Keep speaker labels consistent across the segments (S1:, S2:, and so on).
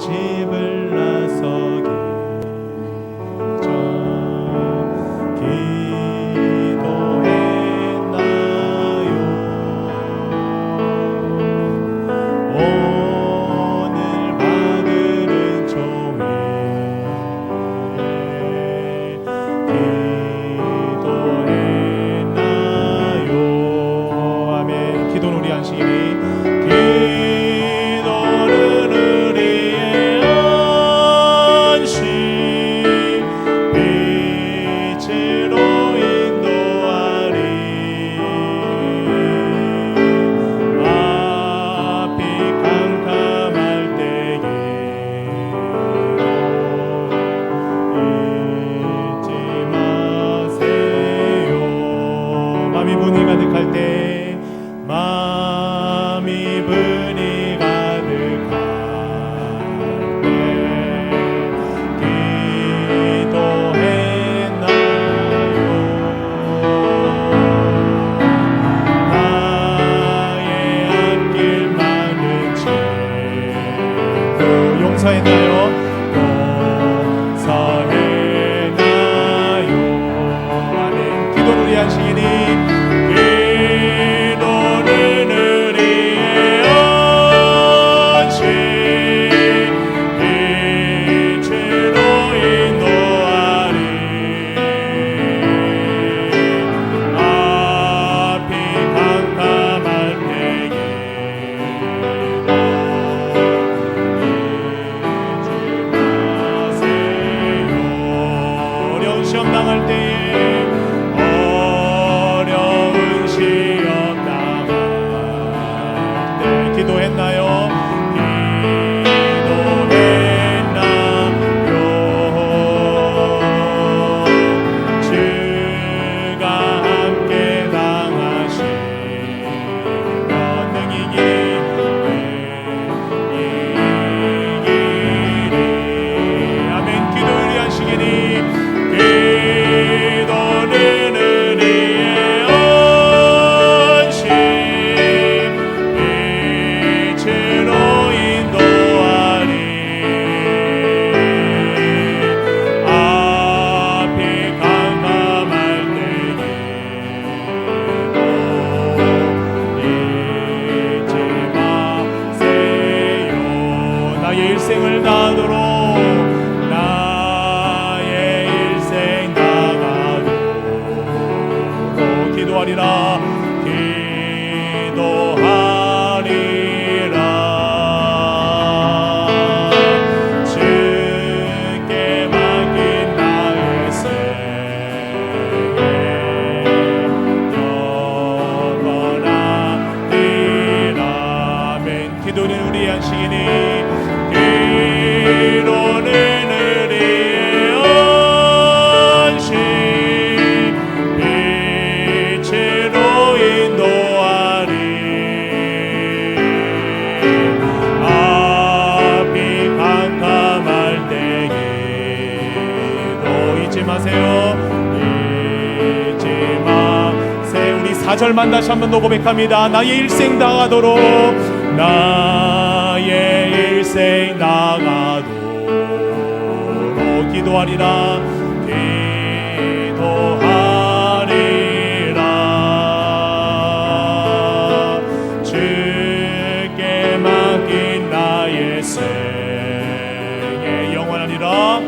S1: 집을 나서기 전 기도했나요? 오늘 받은 종일 기도했나요? 아멘. 기도는 우리 안식이니 분이 가득할 때 마음이 분이 가득할 때 기도했나요? 나의 앞길 막은 죄도 용서했나요? 용서했나요? 아멘. 기도를 위한 시기니 시험 당할 때에 어려운 시험 당할 때 기도했나요? 기도했나요? 주가 함께 당하시면 능이기리 아멘. 기도를 위한 시기니 기도는 우리의 안식 빛으로 인도하리 앞이 캄캄할 때에도 잊지 마세요. 나의 일생을 다하도록 기도하리라 기도하리라 주께 맡긴 나의 생애 영원하리라. 아멘. 기도는 우리의 안식이니 기도는 우리의 안식 잊지 마세요. 우리 4절만 다시 한번 더 고백합니다. 나의 일생 나가도록 나의 일생 나가도록 기도하리라 기도하리라 주께 맡긴 나의 생애 영원하리라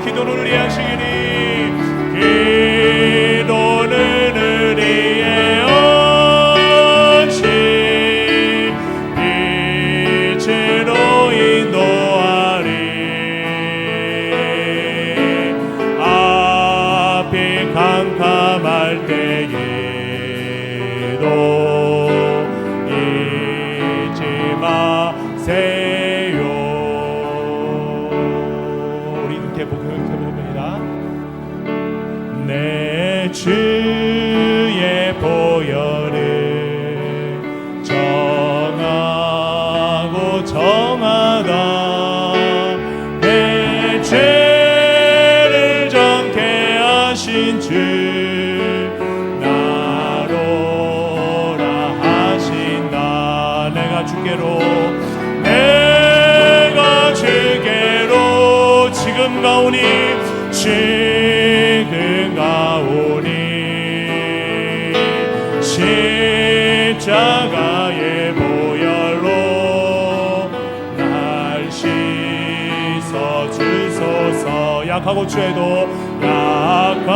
S1: 기도는 우리의 안식이니 기도는 우리의 안식 빛으로 인도하리 앞이 캄캄할 때에도 잊지 마세요. 내 주의 보혈을 정하고 정하다 내 죄를 정케 하신 주 나로 가오니 지금 가오니 십자가의 보혈로 날 씻어주소서. 약하고 죄도 약하고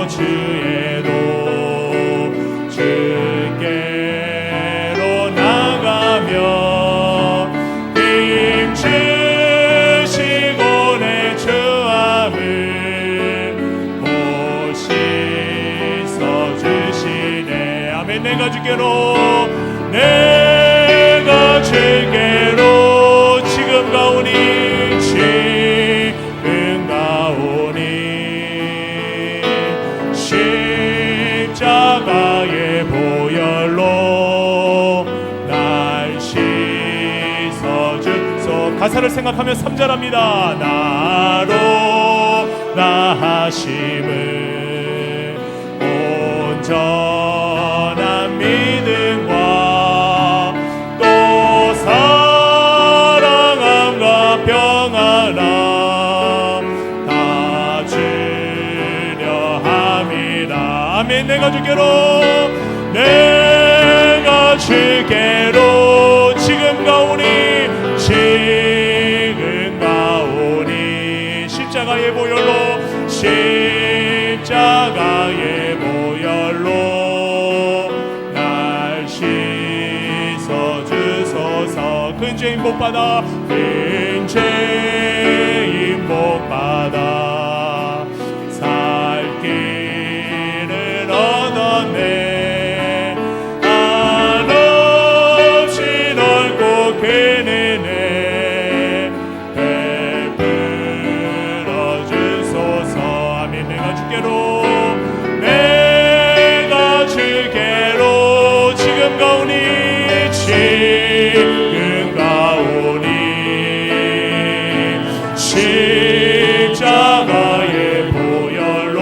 S1: 죄도 주께로 나가며 힘주시고 내 죄악을 못 씻어주시네. 아멘. 내가 주께로 내가 주께로 지금 가오니 지금 가오니 십자가의 보혈로 날 씻어주소. 가사를 생각하며 3절합니다. 나로 나하심을 온전한 믿음과 또 사랑함과 평안함 다 주려 함이라. 아멘. 내가 주께로 내가 주께로 지금 가오니 지금 가오니 십자가의 보혈로 십자가의 보혈로 날 씻어주소서. 큰 죄인 복받아 큰 죄인 복받아 살 길을 얻었네. 한없이 넓고 큰 은혜 베풀어 주소서. 아멘. 내가 주께로 내가 주께로 지금 가오니 지금 가오니 십자가의 보혈로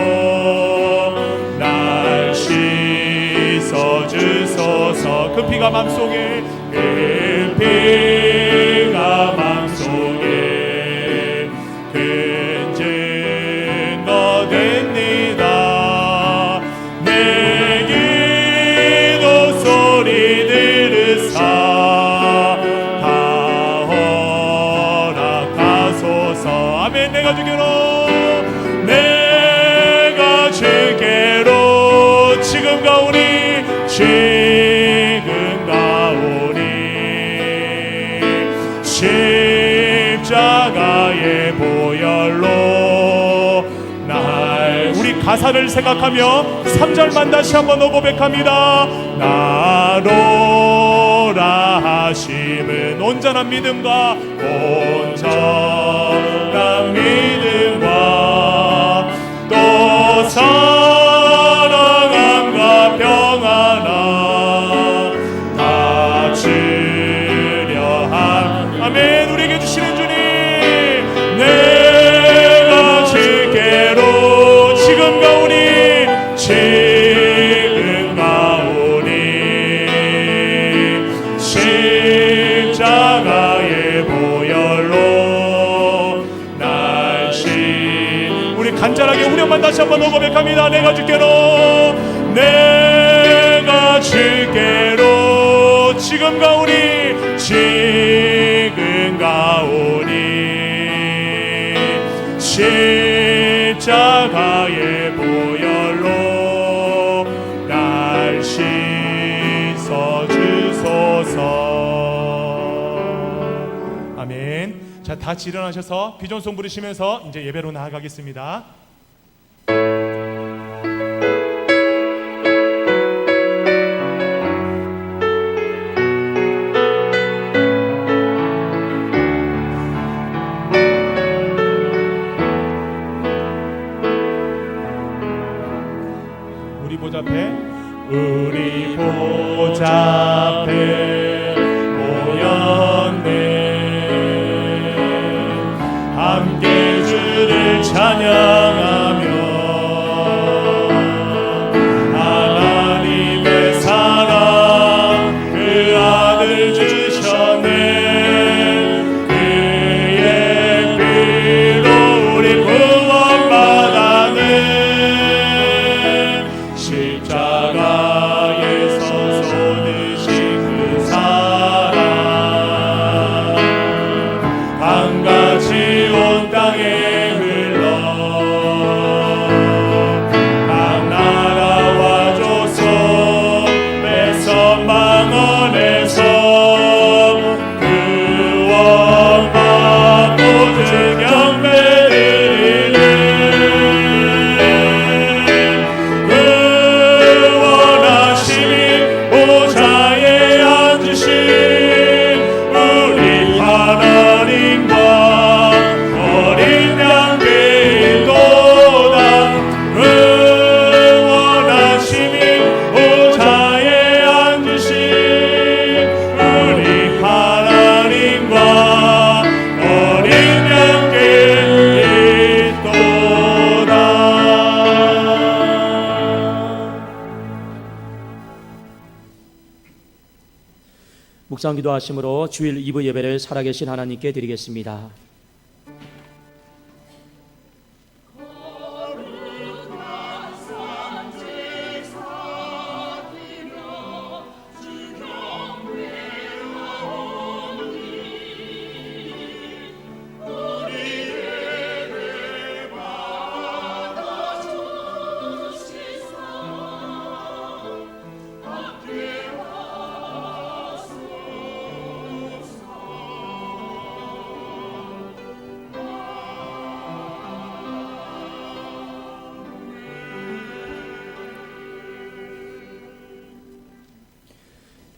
S1: 날 씻어주소서. 그 피가 맘속에 그 피가 맘속에 큰 증거 됩니다. 내 기도 소리 들으사 다 허락하소서. 아멘. 내가 주께로 내가 주께로 지금 가오니 지금 가오니 십자가의 보혈로 날. 우리 가사를 생각하며 3절만 다시 한번 고백합니다. 나로라 하심은 온전한 믿음과 온전한 믿음과 또 사랑함과 평안함 다 주려 함. 아멘. 우리에게 주시는 주님 내가 주께로 지금 가오니 지금 가오니 십자가의 보혈로 날 우리 간절하게 후렴만 다시 한번 고백합니다. 내가 주께로 내가 주께로 지금 가오니 지금 가오니 십자가의 보혈로 날 씻어주소서. 아멘. 자, 같이 일어나셔서 비전송 부르시면서 이제 예배로 나아가겠습니다. 우리 보좌 앞에 모였네. 함께 주를 찬양하며 하나님의 사랑 그 아들 주셨네. 그의 피로
S2: 묵상 기도하심으로 주일 2부 예배를 살아계신 하나님께 드리겠습니다.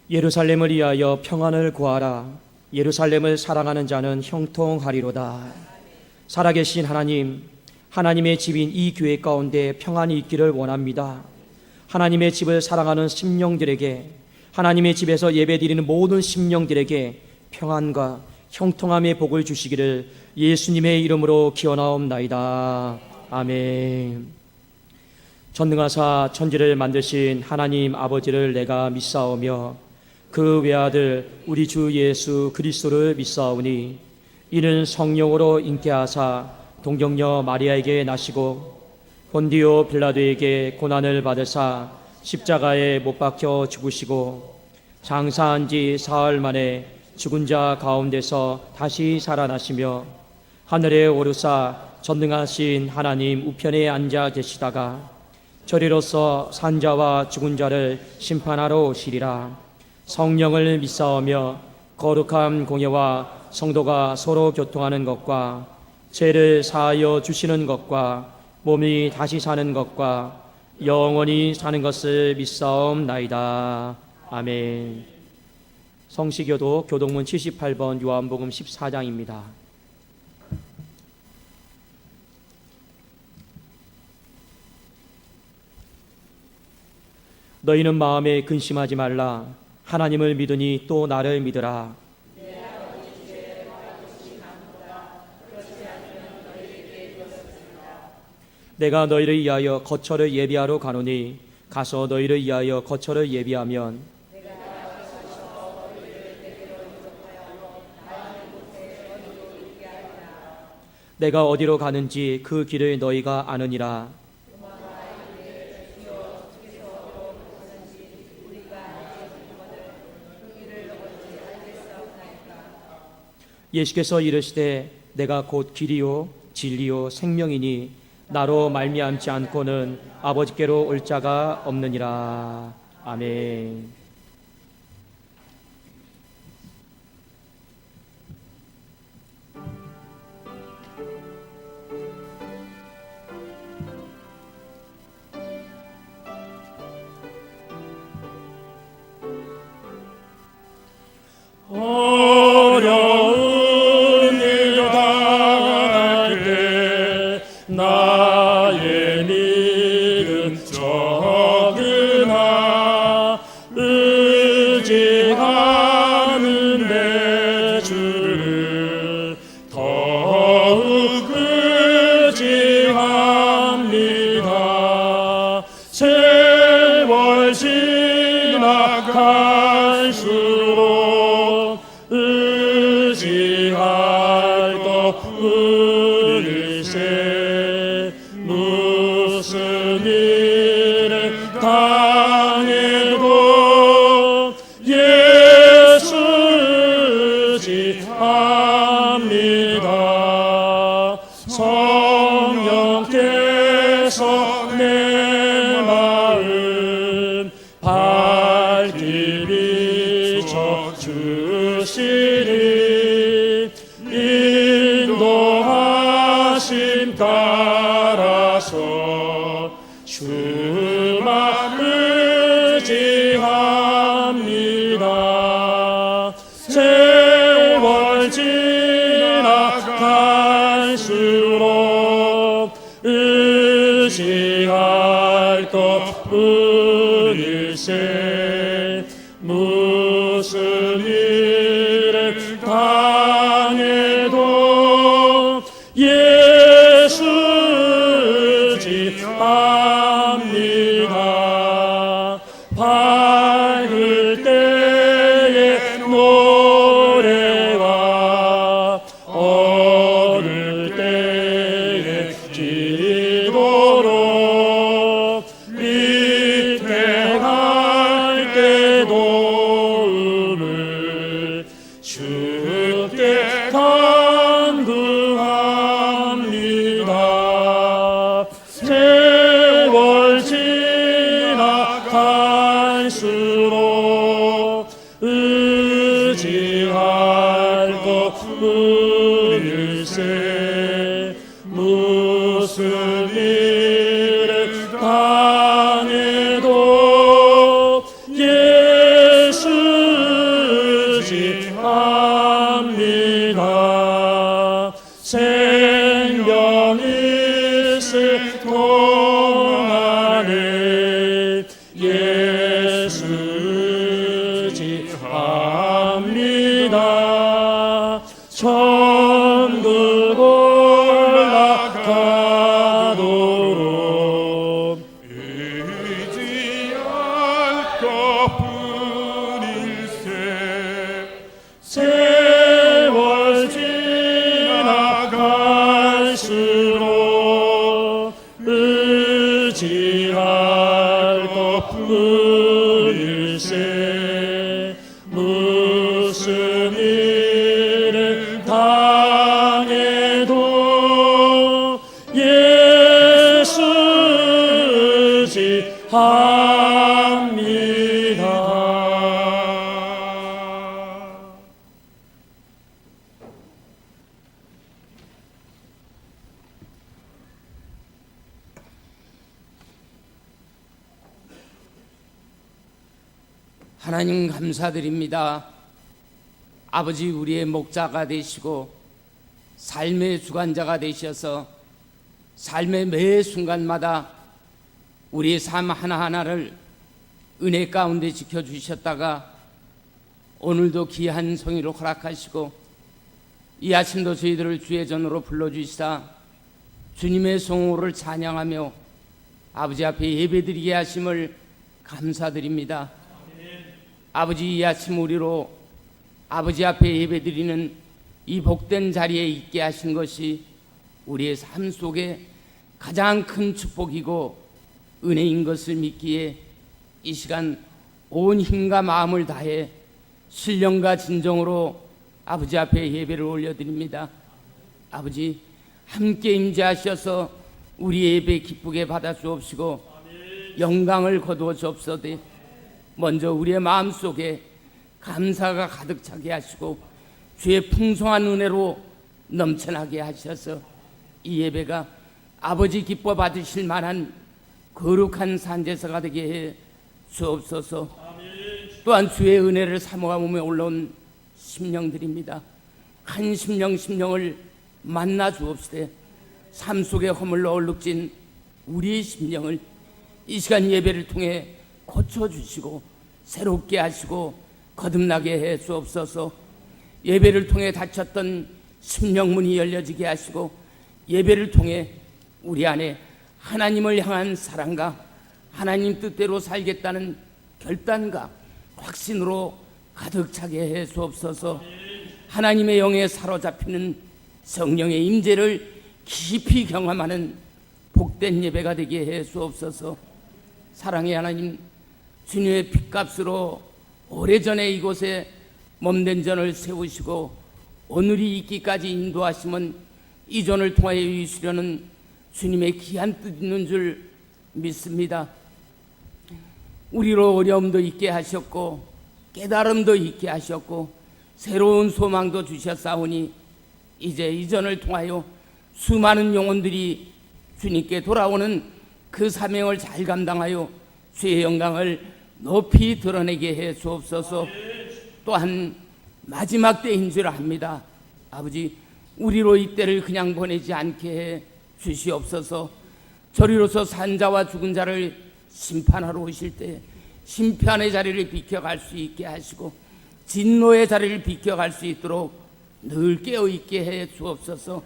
S2: 예루살렘을 위하여 평안을 구하라. 예루살렘을 사랑하는 자는 형통하리로다. 살아계신 하나님, 하나님의 집인 이 교회 가운데 평안이 있기를 원합니다. 하나님의 집을 사랑하는 심령들에게, 하나님의 집에서 예배드리는 모든 심령들에게 평안과 형통함의 복을 주시기를 예수님의 이름으로 기원하옵나이다. 아멘. 전능하사 천지를 만드신 하나님 아버지를 내가 믿사오며 그 외아들 우리 주 예수 그리스도를 믿사오니 이는 성령으로 잉태하사 동정녀 마리아에게 나시고 본디오 빌라도에게 고난을 받으사 십자가에 못 박혀 죽으시고 장사한 지 사흘 만에 죽은 자 가운데서 다시 살아나시며 하늘에 오르사 전능하신 하나님 우편에 앉아 계시다가 저리로서 산자와 죽은 자를 심판하러 오시리라. 성령을 믿사오며 거룩한 공예와 성도가 서로 교통하는 것과 죄를 사하여 주시는 것과 몸이 다시 사는 것과 영원히 사는 것을 믿사옵나이다. 아멘. 성시교도 교동문 78번 요한복음 14장입니다. 너희는 마음에 근심하지 말라. 하나님을 믿으니 또 나를 믿으라. 내가 너희를 위하여 거처를 예비하러 가노니 가서 너희를 위하여 거처를 예비하면 내가 어디로 가는지 그 길을 너희가 아느니라. 예수께서 이르시되 내가 곧 길이요 진리요 생명이니 나로 말미암지 않고는 아버지께로 올 자가 없느니라. 아멘.
S1: 어려운 일 당할 때 나의 믿음 적으나 의지하는 내 주를 더욱 의지합니다. 세월 지나갈수록 의지할 것 뿐일세. 무슨 일을 당해도 예수 의지합니다. 성령께서 내 마음 밝히 비춰
S3: 주시니 인도하심 따라서 주만 의지합니다. 세월 지나갈수록 의지할 것뿐일세. 무슨 일을 당해도 예수 의지합니다. 밝을 때의 노래와 어릴 때의 기도로 위태할 때 도움을 주께 간구합니다. 세월 지나갈수록 의지할 것뿐일세. 무슨 일을 당해도 예수 의지합니다. 생명 있을 동안에 예수 의지합니다. 천국 올라가도록
S1: 의지할 것뿐일세.
S3: 세월 지나갈수록 의지할 것뿐일세. 무슨 일을 당해도 예수 의지합니다.
S4: 하나님 감사드립니다. 아버지, 우리의 목자가 되시고 삶의 주관자가 되셔서 삶의 매 순간마다 우리의 삶 하나하나를 은혜 가운데 지켜주셨다가 오늘도 귀한 성의로 허락하시고 이 아침도 저희들을 주의 전으로 불러주시사 주님의 성호를 찬양하며 아버지 앞에 예배드리게 하심을 감사드립니다. 아버지, 이 아침 우리로 아버지 앞에 예배드리는 이 복된 자리에 있게 하신 것이 우리의 삶 속에 가장 큰 축복이고 은혜인 것을 믿기에 이 시간 온 힘과 마음을 다해 신령과 진정으로 아버지 앞에 예배를 올려드립니다. 아버지, 함께 임재하셔서 우리 예배 기쁘게 받아 주옵시고 영광을 거두어 주옵소서. 먼저 우리의 마음속에 감사가 가득 차게 하시고 주의 풍성한 은혜로 넘쳐나게 하셔서 이 예배가 아버지 기뻐 받으실 만한 거룩한 산제사가 되게 해 주옵소서. 또한 주의 은혜를 사모하며 올라온 심령들입니다. 한 심령을 만나 주옵시되 삶 속에 허물러 얼룩진 우리의 심령을 이 시간 예배를 통해 고쳐주시고 새롭게 하시고 거듭나게 해 주옵소서. 예배를 통해 닫혔던 심령문이 열려지게 하시고 예배를 통해 우리 안에 하나님을 향한 사랑과 하나님 뜻대로 살겠다는 결단과 확신으로 가득 차게 해 주옵소서. 하나님의 영에 사로잡히는 성령의 임재를 깊이 경험하는 복된 예배가 되게 해 주옵소서. 사랑의 하나님, 주님의 핏값으로 오래전에 이곳에 몸된 전을 세우시고 오늘이 있기까지 인도하시면 이 전을 통하여 이루시려는 주님의 귀한 뜻 있는 줄 믿습니다. 우리로 어려움도 있게 하셨고 깨달음도 있게 하셨고 새로운 소망도 주셨사오니 이제 이전을 통하여 수많은 영혼들이 주님께 돌아오는 그 사명을 잘 감당하여 주의 영광을 높이 드러내게 해 주옵소서. 또한 마지막 때인 줄 압니다. 아버지, 우리로 이 때를 그냥 보내지 않게 해 주시옵소서. 저리로서 산 자와 죽은 자를 심판하러 오실 때 심판의 자리를 비켜갈 수 있게 하시고 진노의 자리를 비켜갈 수 있도록 늘 깨어있게 해 주옵소서.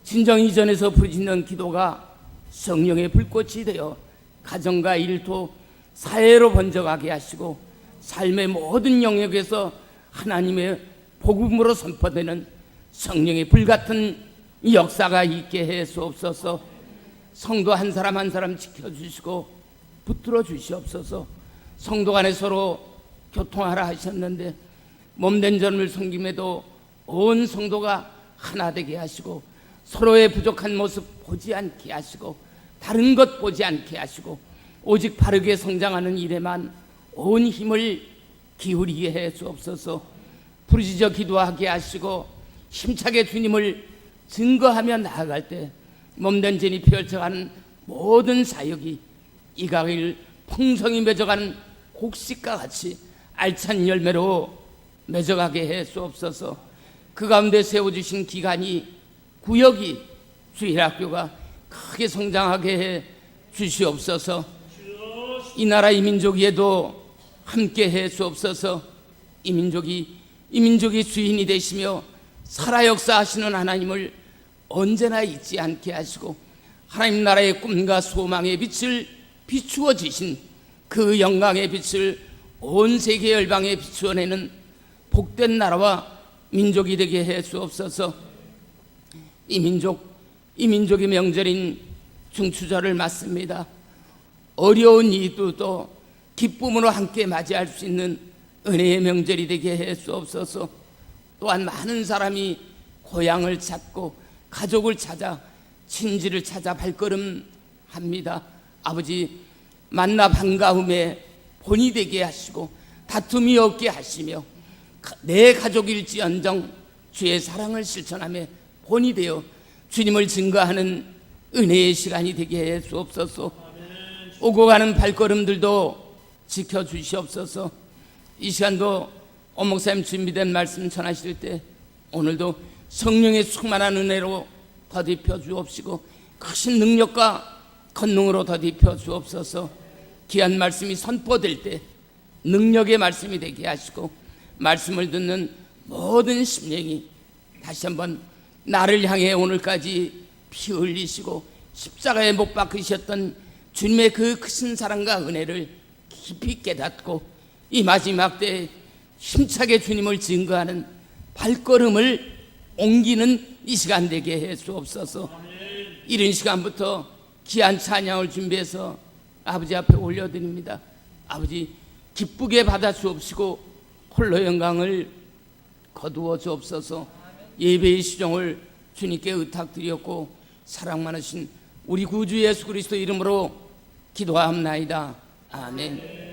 S4: 진정 이전에서 부르짖는 기도가 성령의 불꽃이 되어 가정과 일터, 사회로 번져가게 하시고 삶의 모든 영역에서 하나님의 복음으로 선포되는 성령의 불같은 역사가 있게 해 주옵소서. 성도 한 사람 한 사람 지켜주시고 붙들어 주시옵소서. 성도 간에 서로 교통하라 하셨는데 몸된 점을 섬김에도 온 성도가 하나 되게 하시고 서로의 부족한 모습 보지 않게 하시고 다른 것 보지 않게 하시고 오직 바르게 성장하는 일에만 온 힘을 기울이게 해 주옵소서. 부르짖어 기도하게 하시고 힘차게 주님을 증거하며 나아갈 때 몸된 진이 펼쳐가는 모든 사역이 이가을 풍성히 맺어가는 곡식과 같이 알찬 열매로 맺어가게 해 주옵소서. 그 가운데 세워주신 기간이 구역이 주일학교가 크게 성장하게 해 주시옵소서. 이 나라 이 민족에도 함께 해 주옵소서. 이 민족이 주인이 되시며 살아 역사하시는 하나님을 언제나 잊지 않게 하시고 하나님 나라의 꿈과 소망의 빛을 비추어 주신 그 영광의 빛을 온 세계 열방에 비추어내는 복된 나라와 민족이 되게 해 주옵소서. 이 민족의 명절인 중추절을 맞습니다. 어려운 이들도 기쁨으로 함께 맞이할 수 있는 은혜의 명절이 되게 해 주옵소서. 또한 많은 사람이 고향을 찾고 가족을 찾아 친지를 찾아 발걸음합니다. 아버지, 만나 반가움에 본이 되게 하시고 다툼이 없게 하시며 내 가족일지언정 주의 사랑을 실천하며 본이 되어 주님을 증거하는 은혜의 시간이 되게 해 주옵소서. 오고 가는 발걸음들도 지켜주시옵소서. 이 시간도 엄목사님 준비된 말씀 전하실 때 오늘도 성령의 충만한 은혜로 더딥혀 주옵시고 크신 능력과 권능으로 더딥혀 주옵소서. 귀한 말씀이 선포될 때 능력의 말씀이 되게 하시고 말씀을 듣는 모든 심령이 다시 한번 나를 향해 오늘까지 피 흘리시고 십자가에 못 박히셨던 주님의 그 크신 사랑과 은혜를 깊이 깨닫고 이 마지막 때에 힘차게 주님을 증거하는 발걸음을 옮기는 이 시간 되게 해 주옵소서. 이른 시간부터 귀한 찬양을 준비해서 아버지 앞에 올려드립니다. 아버지, 기쁘게 받아 주옵시고 홀로 영광을 거두어 주옵소서. 예배의 시종을 주님께 의탁드렸고 사랑 많으신 우리 구주 예수 그리스도 이름으로 기도하옵나이다. 아멘.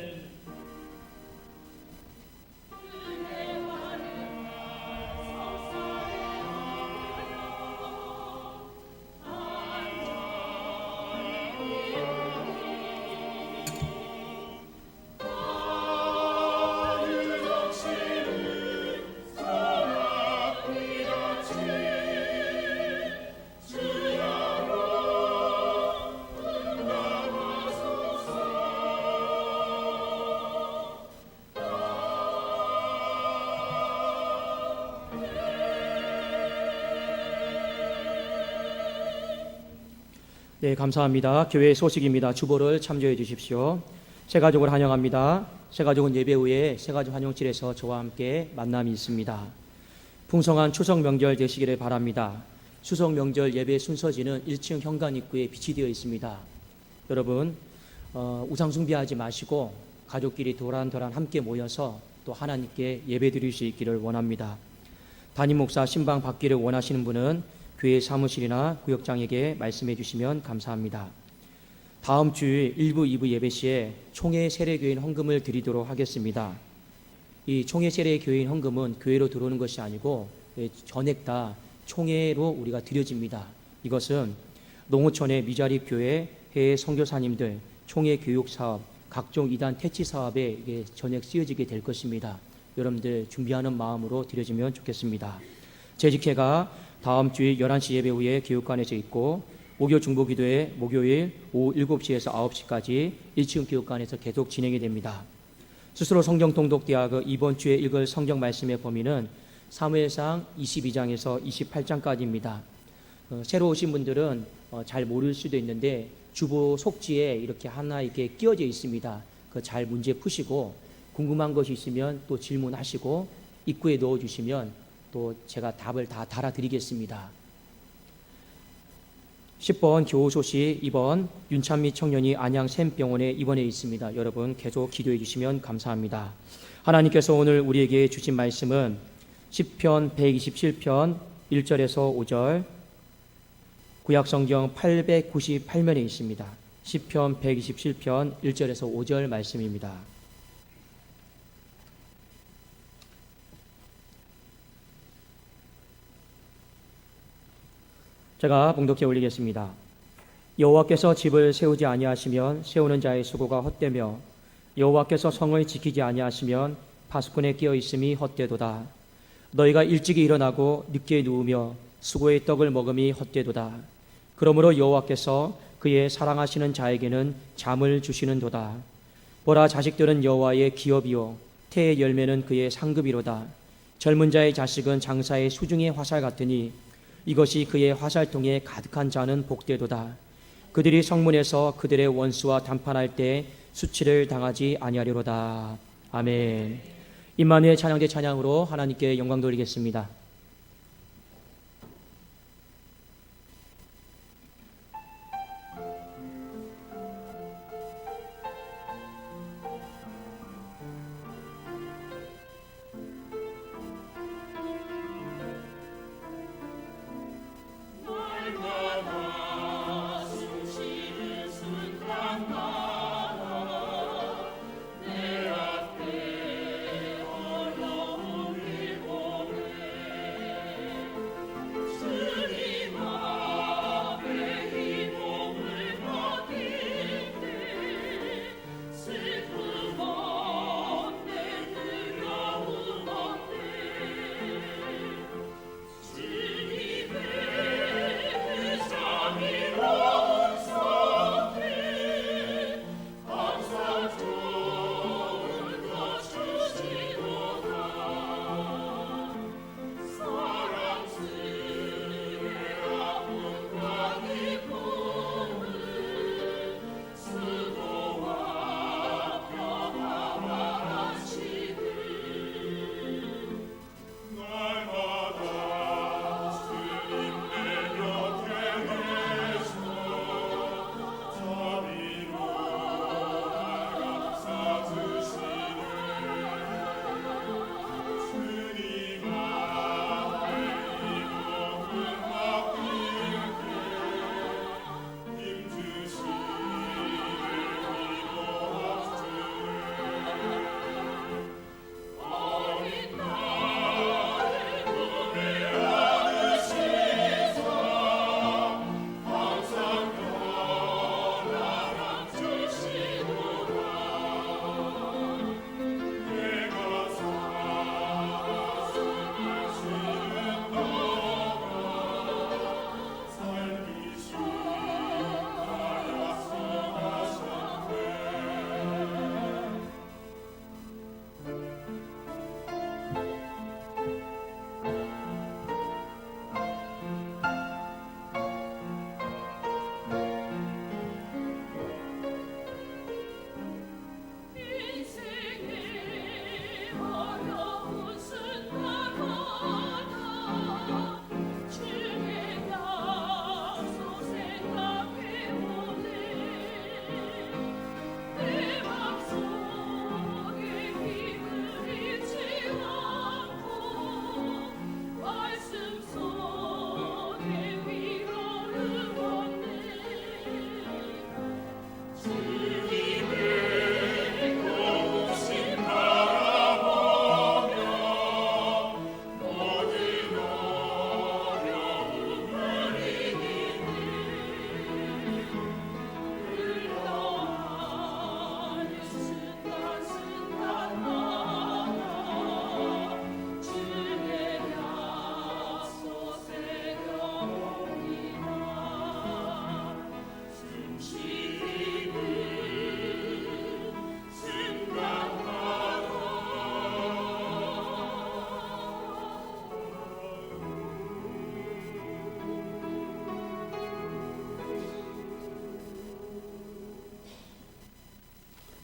S2: 네, 감사합니다. 교회 소식입니다. 주보를 참조해 주십시오. 새가족을 환영합니다. 새가족은 예배 후에 새가족 환영실에서 저와 함께 만남이 있습니다. 풍성한 추석 명절 되시기를 바랍니다. 추석 명절 예배 순서지는 1층 현관 입구에 비치되어 있습니다. 여러분, 우상 숭배하지 마시고 가족끼리 도란도란 함께 모여서 또 하나님께 예배 드릴 수 있기를 원합니다. 담임 목사 신방 받기를 원하시는 분은 교회 사무실이나 구역장에게 말씀해 주시면 감사합니다. 다음 주일 1부, 2부 예배 시에 총회 세례교인 헌금을 드리도록 하겠습니다. 이 총회 세례 교인 헌금은 교회로 들어오는 것이 아니고 전액 다 총회로 우리가 드려집니다. 이것은 농어촌의 미자립 교회, 해외 선교사님들, 총회 교육 사업, 각종 이단 퇴치 사업에 이게 전액 쓰여지게 될 것입니다. 여러분들 준비하는 마음으로 드려지면 좋겠습니다. 재직회가 다음 주일 11시 예배 후에 교육관에서 있고 목요 중보기도회 목요일 오후 7시에서 9시까지 1층 교육관에서 계속 진행이 됩니다. 스스로 성경 통독대학의 이번 주에 읽을 성경 말씀의 범위는 사무엘상 22장에서 28장까지입니다. 새로 오신 분들은 잘 모를 수도 있는데 주보 속지에 이렇게 하나 이렇게 끼워져 있습니다. 그 잘 문제 푸시고 궁금한 것이 있으면 또 질문하시고 입구에 넣어주시면 또 제가 답을 다 달아드리겠습니다. 10번 교우소식 2번 윤찬미 청년이 안양 샘병원에 입원해 있습니다. 여러분 계속 기도해 주시면 감사합니다. 하나님께서 오늘 우리에게 주신 말씀은 시편 127편 1절에서 5절 구약성경 898면에 있습니다. 시편 127편 1절에서 5절 말씀입니다. 제가 봉독해 올리겠습니다. 여호와께서 집을 세우지 아니하시면 세우는 자의 수고가 헛되며 여호와께서 성을 지키지 아니하시면 파수꾼에 끼어 있음이 헛되도다. 너희가 일찍이 일어나고 늦게 누우며 수고의 떡을 먹음이 헛되도다. 그러므로 여호와께서 그의 사랑하시는 자에게는 잠을 주시는도다. 보라, 자식들은 여호와의 기업이요 태의 열매는 그의 상급이로다. 젊은 자의 자식은 장사의 수중의 화살 같으니 이것이 그의 화살통에 가득한 자는 복되도다. 그들이 성문에서 그들의 원수와 담판할 때 수치를 당하지 아니하리로다. 아멘. 임마누엘 찬양대 찬양으로 하나님께 영광 돌리겠습니다.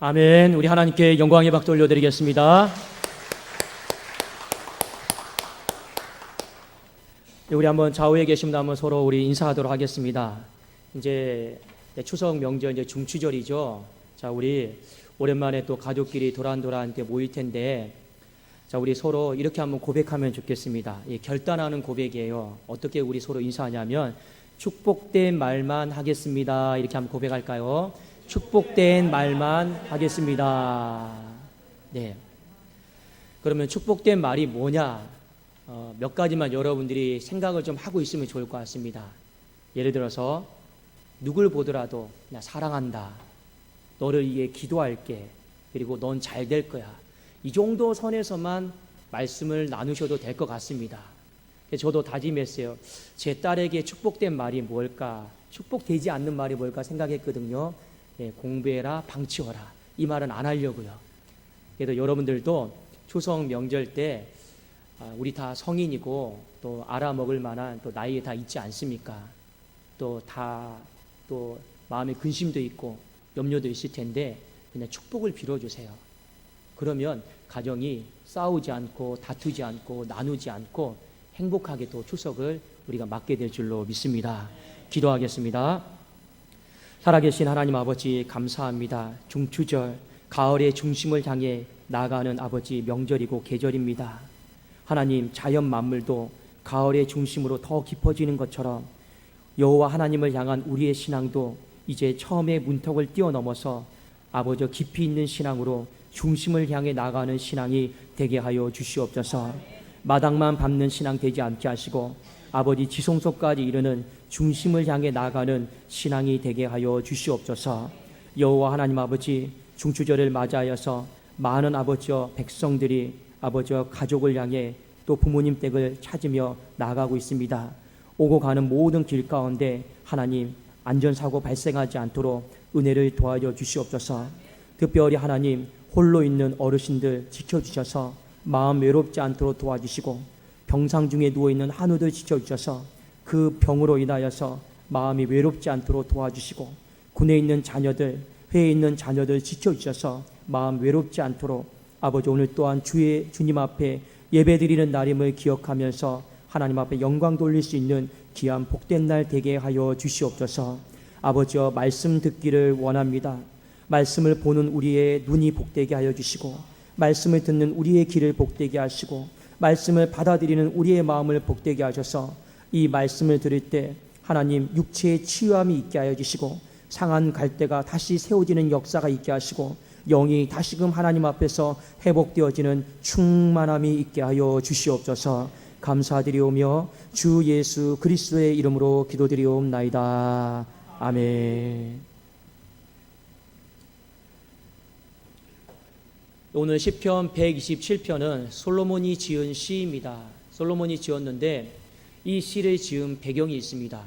S2: 아멘. 우리 하나님께 영광의 박수 올려드리겠습니다. 우리 한번 좌우에 계신 분 한번 서로 우리 인사하도록 하겠습니다. 이제 추석 명절 이제 중추절이죠. 자, 우리 오랜만에 또 가족끼리 도란도란 이렇게 모일 텐데, 자, 우리 서로 이렇게 한번 고백하면 좋겠습니다. 결단하는 고백이에요. 어떻게 우리 서로 인사하냐면 축복된 말만 하겠습니다. 이렇게 한번 고백할까요? 축복된 말만 하겠습니다. 네. 그러면 축복된 말이 뭐냐? 몇 가지만 여러분들이 생각을 좀 하고 있으면 좋을 것 같습니다. 예를 들어서 누굴 보더라도 나 사랑한다. 너를 위해 기도할게. 그리고 넌 잘 될 거야. 이 정도 선에서만 말씀을 나누셔도 될 것 같습니다. 저도 다짐했어요. 제 딸에게 축복된 말이 뭘까? 축복되지 않는 말이 뭘까 생각했거든요. 공부해라, 방치워라. 이 말은 안 하려고요. 그래서 여러분들도 추석 명절 때 우리 다 성인이고 또 알아먹을 만한 또 나이에 다 있지 않습니까? 또 마음에 근심도 있고 염려도 있을 텐데 그냥 축복을 빌어주세요. 그러면 가정이 싸우지 않고 다투지 않고 나누지 않고 행복하게 또 추석을 우리가 맞게 될 줄로 믿습니다. 기도하겠습니다. 살아계신 하나님 아버지 감사합니다. 중추절 가을의 중심을 향해 나아가는 아버지 명절이고 계절입니다. 하나님, 자연 만물도 가을의 중심으로 더 깊어지는 것처럼 여호와 하나님을 향한 우리의 신앙도 이제 처음의 문턱을 뛰어넘어서 아버지 깊이 있는 신앙으로 중심을 향해 나가는 신앙이 되게 하여 주시옵소서. 마당만 밟는 신앙 되지 않게 하시고 아버지 지성소까지 이르는 중심을 향해 나가는 신앙이 되게 하여 주시옵소서. 여호와 하나님 아버지, 중추절을 맞이하여서 많은 아버지와 백성들이 아버지와 가족을 향해 또 부모님 댁을 찾으며 나아가고 있습니다. 오고 가는 모든 길 가운데 하나님 안전사고 발생하지 않도록 은혜를 도와줘 주시옵소서. 특별히 하나님 홀로 있는 어르신들 지켜주셔서 마음 외롭지 않도록 도와주시고 병상 중에 누워있는 한우들 지켜주셔서 그 병으로 인하여서 마음이 외롭지 않도록 도와주시고 군에 있는 자녀들, 회에 있는 자녀들 지켜주셔서 마음 외롭지 않도록 아버지 오늘 또한 주님 앞에 예배드리는 날임을 기억하면서 하나님 앞에 영광 돌릴 수 있는 귀한 복된 날 되게 하여 주시옵소서. 아버지여 말씀 듣기를 원합니다. 말씀을 보는 우리의 눈이 복되게 하여 주시고 말씀을 듣는 우리의 귀를 복되게 하시고 말씀을 받아들이는 우리의 마음을 복되게 하셔서 이 말씀을 들을 때 하나님 육체의 치유함이 있게 하여 주시고 상한 갈대가 다시 세워지는 역사가 있게 하시고 영이 다시금 하나님 앞에서 회복되어지는 충만함이 있게 하여 주시옵소서. 감사드리오며 주 예수 그리스도의 이름으로 기도드리옵나이다. 아멘. 오늘 시편 127편은 솔로몬이 지은 시입니다. 솔로몬이 지었는데 이 시를 지은 배경이 있습니다.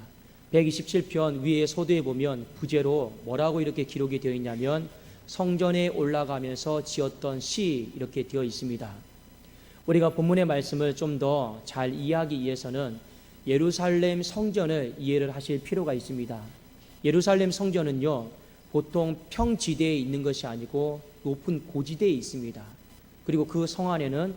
S2: 127편 위에 서두에 보면 부제로 뭐라고 이렇게 기록이 되어 있냐면 성전에 올라가면서 지었던 시 이렇게 되어 있습니다. 우리가 본문의 말씀을 좀 더 잘 이해하기 위해서는 예루살렘 성전을 이해를 하실 필요가 있습니다. 예루살렘 성전은요 보통 평지대에 있는 것이 아니고 높은 고지대에 있습니다. 그리고 그 성 안에는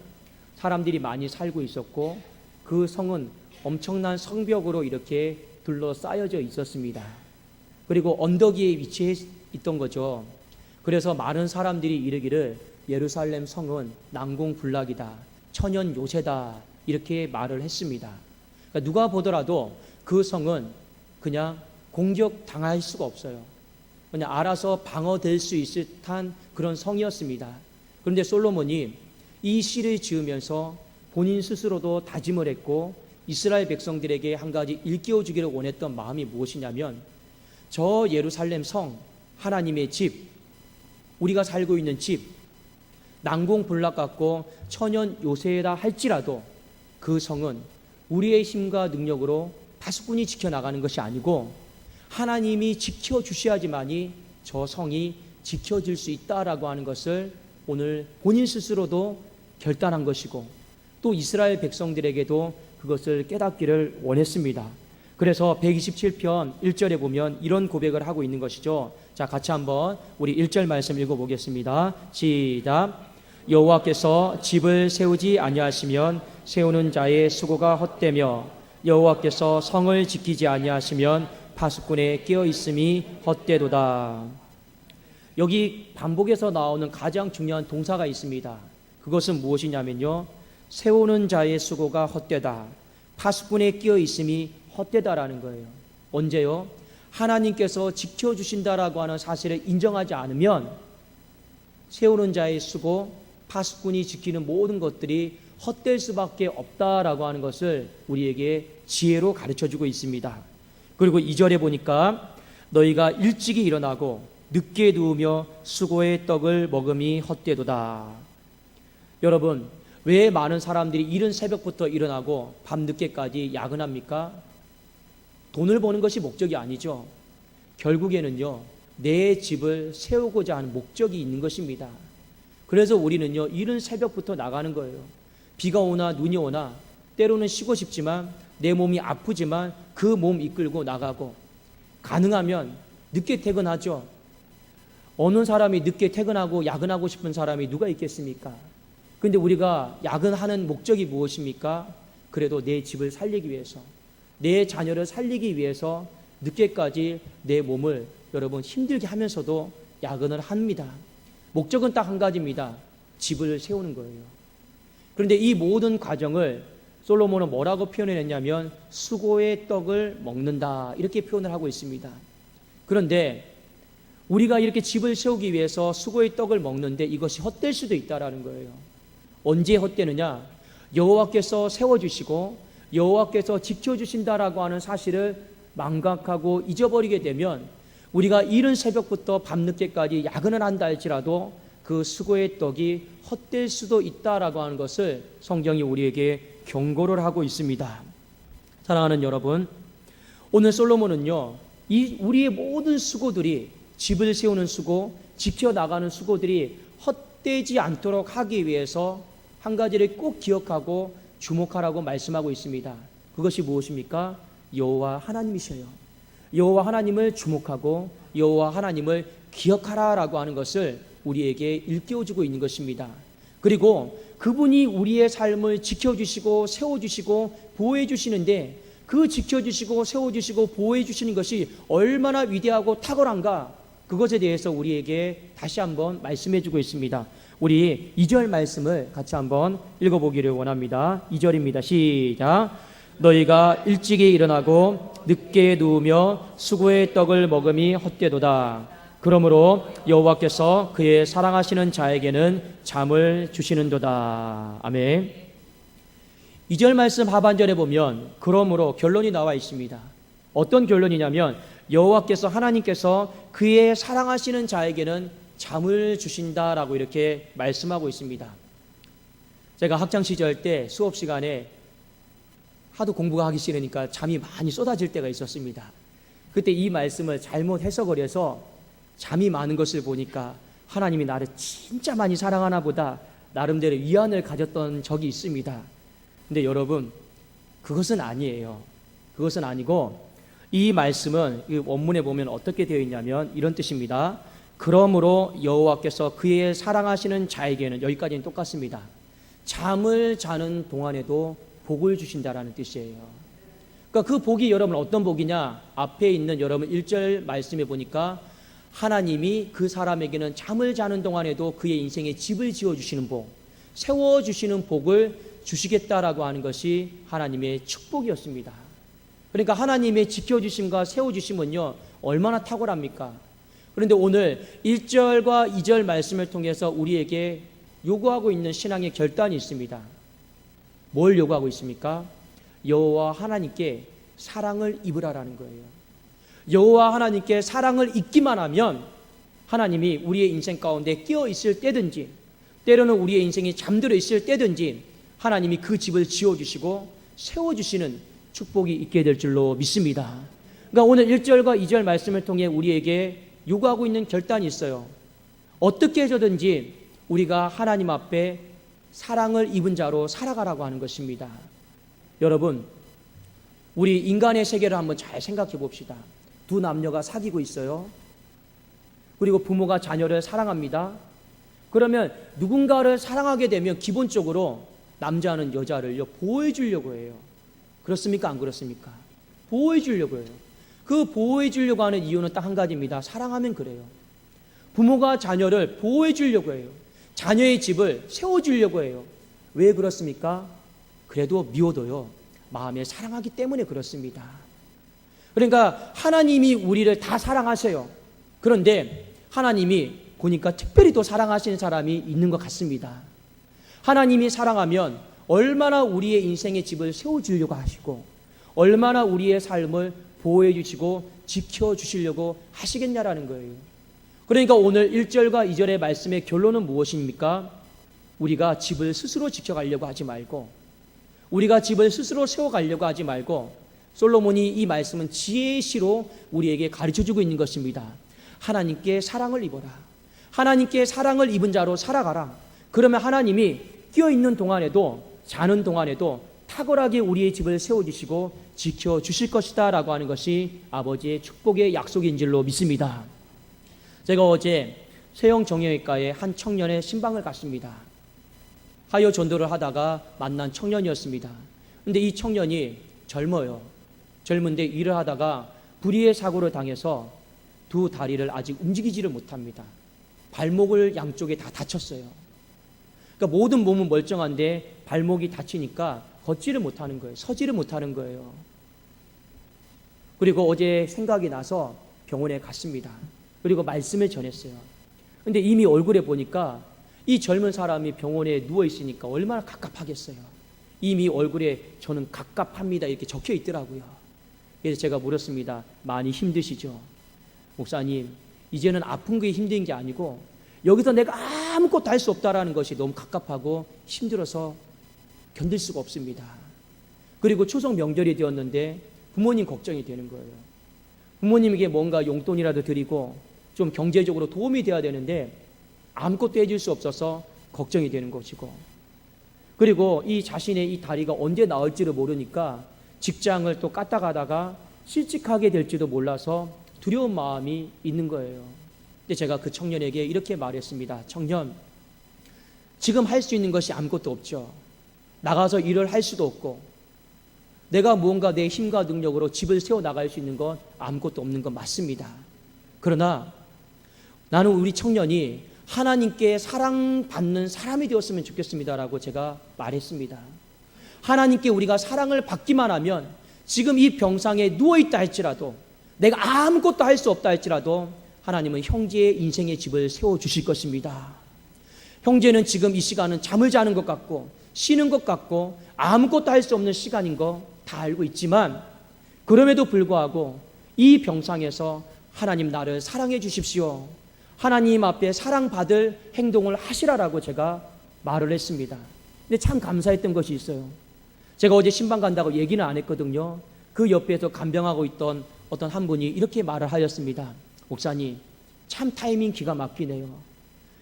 S2: 사람들이 많이 살고 있었고 그 성은 엄청난 성벽으로 이렇게 둘러싸여져 있었습니다. 그리고 언덕 위에 위치해 있던 거죠. 그래서 많은 사람들이 이르기를 예루살렘 성은 난공불락이다, 천연 요새다 이렇게 말을 했습니다. 그러니까 누가 보더라도 그 성은 그냥 공격당할 수가 없어요. 그냥 알아서 방어될 수 있을 듯한 그런 성이었습니다. 그런데 솔로몬이 이 시를 지으면서 본인 스스로도 다짐을 했고 이스라엘 백성들에게 한 가지 일깨워 주기를 원했던 마음이 무엇이냐면 저 예루살렘 성, 하나님의 집, 우리가 살고 있는 집, 난공불락 같고 천연 요새라 할지라도 그 성은 우리의 힘과 능력으로 파수꾼이 지켜나가는 것이 아니고 하나님이 지켜주셔야지만이 저 성이 지켜질 수 있다라고 하는 것을 오늘 본인 스스로도 결단한 것이고 또 이스라엘 백성들에게도 그것을 깨닫기를 원했습니다. 그래서 127편 1절에 보면 이런 고백을 하고 있는 것이죠. 자, 같이 한번 우리 1절 말씀 읽어보겠습니다. 시작. 여호와께서 집을 세우지 아니하시면 세우는 자의 수고가 헛되며 여호와께서 성을 지키지 아니하시면 파수꾼의 끼어 있음이 헛되도다. 여기 반복해서 나오는 가장 중요한 동사가 있습니다. 그것은 무엇이냐면요, 세우는 자의 수고가 헛되다, 파수꾼의 끼어 있음이 헛되다라는 거예요. 언제요? 하나님께서 지켜주신다라고 하는 사실을 인정하지 않으면 세우는 자의 수고, 파수꾼이 지키는 모든 것들이 헛될 수밖에 없다라고 하는 것을 우리에게 지혜로 가르쳐주고 있습니다. 그리고 2절에 보니까 너희가 일찍이 일어나고 늦게 누우며 수고의 떡을 먹음이 헛되도다. 여러분, 왜 많은 사람들이 이른 새벽부터 일어나고 밤늦게까지 야근합니까? 돈을 버는 것이 목적이 아니죠. 결국에는요, 내 집을 세우고자 하는 목적이 있는 것입니다. 그래서 우리는요, 이른 새벽부터 나가는 거예요. 비가 오나 눈이 오나 때로는 쉬고 싶지만 내 몸이 아프지만 그 몸 이끌고 나가고, 가능하면 늦게 퇴근하죠. 어느 사람이 늦게 퇴근하고 야근하고 싶은 사람이 누가 있겠습니까? 근데 우리가 야근하는 목적이 무엇입니까? 그래도 내 집을 살리기 위해서, 내 자녀를 살리기 위해서 늦게까지 내 몸을 여러분 힘들게 하면서도 야근을 합니다. 목적은 딱 한 가지입니다. 집을 세우는 거예요. 그런데 이 모든 과정을 솔로몬은 뭐라고 표현했냐면 수고의 떡을 먹는다, 이렇게 표현을 하고 있습니다. 그런데 우리가 이렇게 집을 세우기 위해서 수고의 떡을 먹는데 이것이 헛될 수도 있다라는 거예요. 언제 헛되느냐? 여호와께서 세워주시고 여호와께서 지켜주신다라고 하는 사실을 망각하고 잊어버리게 되면 우리가 이른 새벽부터 밤늦게까지 야근을 한다 할지라도 그 수고의 떡이 헛될 수도 있다라고 하는 것을 성경이 우리에게 경고를 하고 있습니다. 사랑하는 여러분, 오늘 솔로몬은요, 이 우리의 모든 수고들이, 집을 세우는 수고, 지켜나가는 수고들이 헛되지 않도록 하기 위해서 한 가지를 꼭 기억하고 주목하라고 말씀하고 있습니다. 그것이 무엇입니까? 여호와 하나님이셔요. 여호와 하나님을 주목하고 여호와 하나님을 기억하라라고 하는 것을 우리에게 일깨워주고 있는 것입니다. 그리고 그분이 우리의 삶을 지켜주시고 세워주시고 보호해주시는데, 그 지켜주시고 세워주시고 보호해주시는 것이 얼마나 위대하고 탁월한가, 그것에 대해서 우리에게 다시 한번 말씀해주고 있습니다. 우리 2절 말씀을 같이 한번 읽어보기를 원합니다. 2절입니다. 시작. 너희가 일찍이 일어나고 늦게 누우며 수고의 떡을 먹음이 헛되도다. 그러므로 여호와께서 그의 사랑하시는 자에게는 잠을 주시는도다. 아멘. 2절 말씀 하반절에 보면 그러므로 결론이 나와 있습니다. 어떤 결론이냐면 여호와께서, 하나님께서 그의 사랑하시는 자에게는 잠을 주신다라고 이렇게 말씀하고 있습니다. 제가 학창 시절 때 수업 시간에 하도 공부가 하기 싫으니까 잠이 많이 쏟아질 때가 있었습니다. 그때 이 말씀을 잘못 해석을 해서 잠이 많은 것을 보니까 하나님이 나를 진짜 많이 사랑하나 보다, 나름대로 위안을 가졌던 적이 있습니다. 근데 여러분, 그것은 아니에요. 그것은 아니고, 이 말씀은 이 원문에 보면 어떻게 되어 있냐면 이런 뜻입니다. 그러므로 여호와께서 그의 사랑하시는 자에게는, 여기까지는 똑같습니다. 잠을 자는 동안에도 복을 주신다라는 뜻이에요. 그러니까 그 복이 여러분 어떤 복이냐? 앞에 있는 여러분 1절 말씀에 보니까 하나님이 그 사람에게는 잠을 자는 동안에도 그의 인생에 집을 지어주시는 복, 세워주시는 복을 주시겠다라고 하는 것이 하나님의 축복이었습니다. 그러니까 하나님의 지켜주심과 세워주심은요, 얼마나 탁월합니까? 그런데 오늘 1절과 2절 말씀을 통해서 우리에게 요구하고 있는 신앙의 결단이 있습니다. 뭘 요구하고 있습니까? 여호와 하나님께 사랑을 입으라라는 거예요. 여호와 하나님께 사랑을 입기만 하면 하나님이 우리의 인생 가운데 끼어 있을 때든지, 때로는 우리의 인생이 잠들어 있을 때든지 하나님이 그 집을 지어주시고 세워주시는 축복이 있게 될 줄로 믿습니다. 그러니까 오늘 1절과 2절 말씀을 통해 우리에게 요구하고 있는 결단이 있어요. 어떻게 해서든지 우리가 하나님 앞에 사랑을 입은 자로 살아가라고 하는 것입니다. 여러분, 우리 인간의 세계를 한번 잘 생각해 봅시다. 두 남녀가 사귀고 있어요. 그리고 부모가 자녀를 사랑합니다. 그러면 누군가를 사랑하게 되면 기본적으로 남자는 여자를요 보호해 주려고 해요. 그렇습니까? 안 그렇습니까? 보호해 주려고 해요. 그 보호해 주려고 하는 이유는 딱 한 가지입니다. 사랑하면 그래요. 부모가 자녀를 보호해 주려고 해요. 자녀의 집을 세워 주려고 해요. 왜 그렇습니까? 그래도 미워도요 마음에 사랑하기 때문에 그렇습니다. 그러니까 하나님이 우리를 다 사랑하세요. 그런데 하나님이 보니까 특별히 또 사랑하시는 사람이 있는 것 같습니다. 하나님이 사랑하면 얼마나 우리의 인생의 집을 세워주려고 하시고 얼마나 우리의 삶을 보호해 주시고 지켜주시려고 하시겠냐라는 거예요. 그러니까 오늘 1절과 2절의 말씀의 결론은 무엇입니까? 우리가 집을 스스로 지켜가려고 하지 말고 우리가 집을 스스로 세워가려고 하지 말고 솔로몬이 이 말씀은 지혜의 시로 우리에게 가르쳐주고 있는 것입니다. 하나님께 사랑을 입어라. 하나님께 사랑을 입은 자로 살아가라. 그러면 하나님이 끼어있는 동안에도 자는 동안에도 탁월하게 우리의 집을 세워주시고 지켜주실 것이다 라고 하는 것이 아버지의 축복의 약속인 줄로 믿습니다. 제가 어제 세영정형외과에 한 청년의 신방을 갔습니다. 하여 전도를 하다가 만난 청년이었습니다. 근데 이 청년이 젊어요. 젊은데 일을 하다가 불의의 사고를 당해서 두 다리를 아직 움직이지를 못합니다. 발목을 양쪽에 다 다쳤어요. 그러니까 모든 몸은 멀쩡한데 발목이 다치니까 걷지를 못하는 거예요. 서지를 못하는 거예요. 그리고 어제 생각이 나서 병원에 갔습니다. 그리고 말씀을 전했어요. 근데 이미 얼굴에 보니까 이 젊은 사람이 병원에 누워 있으니까 얼마나 갑갑하겠어요. 이미 얼굴에 저는 갑갑합니다 이렇게 적혀 있더라고요. 그래서 제가 물었습니다. 많이 힘드시죠? 목사님, 이제는 아픈 게 힘든 게 아니고 여기서 내가 아무것도 할 수 없다라는 것이 너무 갑갑하고 힘들어서 견딜 수가 없습니다. 그리고 추석 명절이 되었는데 부모님 걱정이 되는 거예요. 부모님에게 뭔가 용돈이라도 드리고 좀 경제적으로 도움이 돼야 되는데 아무것도 해줄 수 없어서 걱정이 되는 것이고, 그리고 이 자신의 이 다리가 언제 나을지를 모르니까 직장을 또 갔다 가다가 실직하게 될지도 몰라서 두려운 마음이 있는 거예요. 근데 제가 그 청년에게 이렇게 말했습니다. 청년, 지금 할 수 있는 것이 아무것도 없죠. 나가서 일을 할 수도 없고 내가 무언가 내 힘과 능력으로 집을 세워 나갈 수 있는 건 아무것도 없는 건 맞습니다. 그러나 나는 우리 청년이 하나님께 사랑받는 사람이 되었으면 좋겠습니다라고 제가 말했습니다. 하나님께 우리가 사랑을 받기만 하면 지금 이 병상에 누워있다 할지라도 내가 아무것도 할 수 없다 할지라도 하나님은 형제의 인생의 집을 세워주실 것입니다. 형제는 지금 이 시간은 잠을 자는 것 같고 쉬는 것 같고 아무것도 할 수 없는 시간인 거 다 알고 있지만 그럼에도 불구하고 이 병상에서 하나님 나를 사랑해 주십시오. 하나님 앞에 사랑받을 행동을 하시라라고 제가 말을 했습니다. 근데 참 감사했던 것이 있어요. 제가 어제 신방 간다고 얘기는 안 했거든요. 그 옆에서 간병하고 있던 어떤 한 분이 이렇게 말을 하였습니다. 목사님, 참 타이밍 기가 막히네요.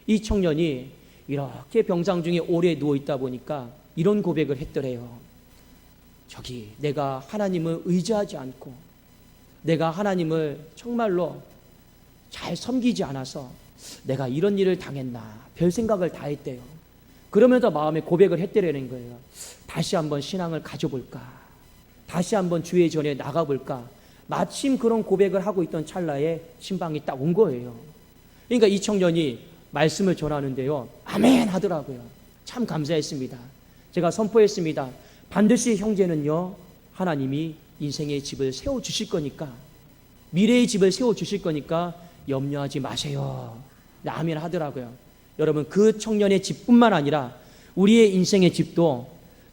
S2: 이 청년이 이렇게 병상 중에 오래 누워있다 보니까 이런 고백을 했더래요. 저기 내가 하나님을 의지하지 않고 내가 하나님을 정말로 잘 섬기지 않아서 내가 이런 일을 당했나 별 생각을 다 했대요. 그러면서 마음에 고백을 했더라는 거예요. 다시 한번 신앙을 가져볼까, 다시 한번 주의 전에 나가볼까. 마침 그런 고백을 하고 있던 찰나에 신방이 딱 온 거예요. 그러니까 이 청년이 말씀을 전하는데요, 아멘 하더라고요. 참 감사했습니다. 제가 선포했습니다. 반드시 형제는요, 하나님이 인생의 집을 세워주실 거니까, 미래의 집을 세워주실 거니까 염려하지 마세요. 아멘 하더라고요. 여러분, 그 청년의 집뿐만 아니라 우리의 인생의 집도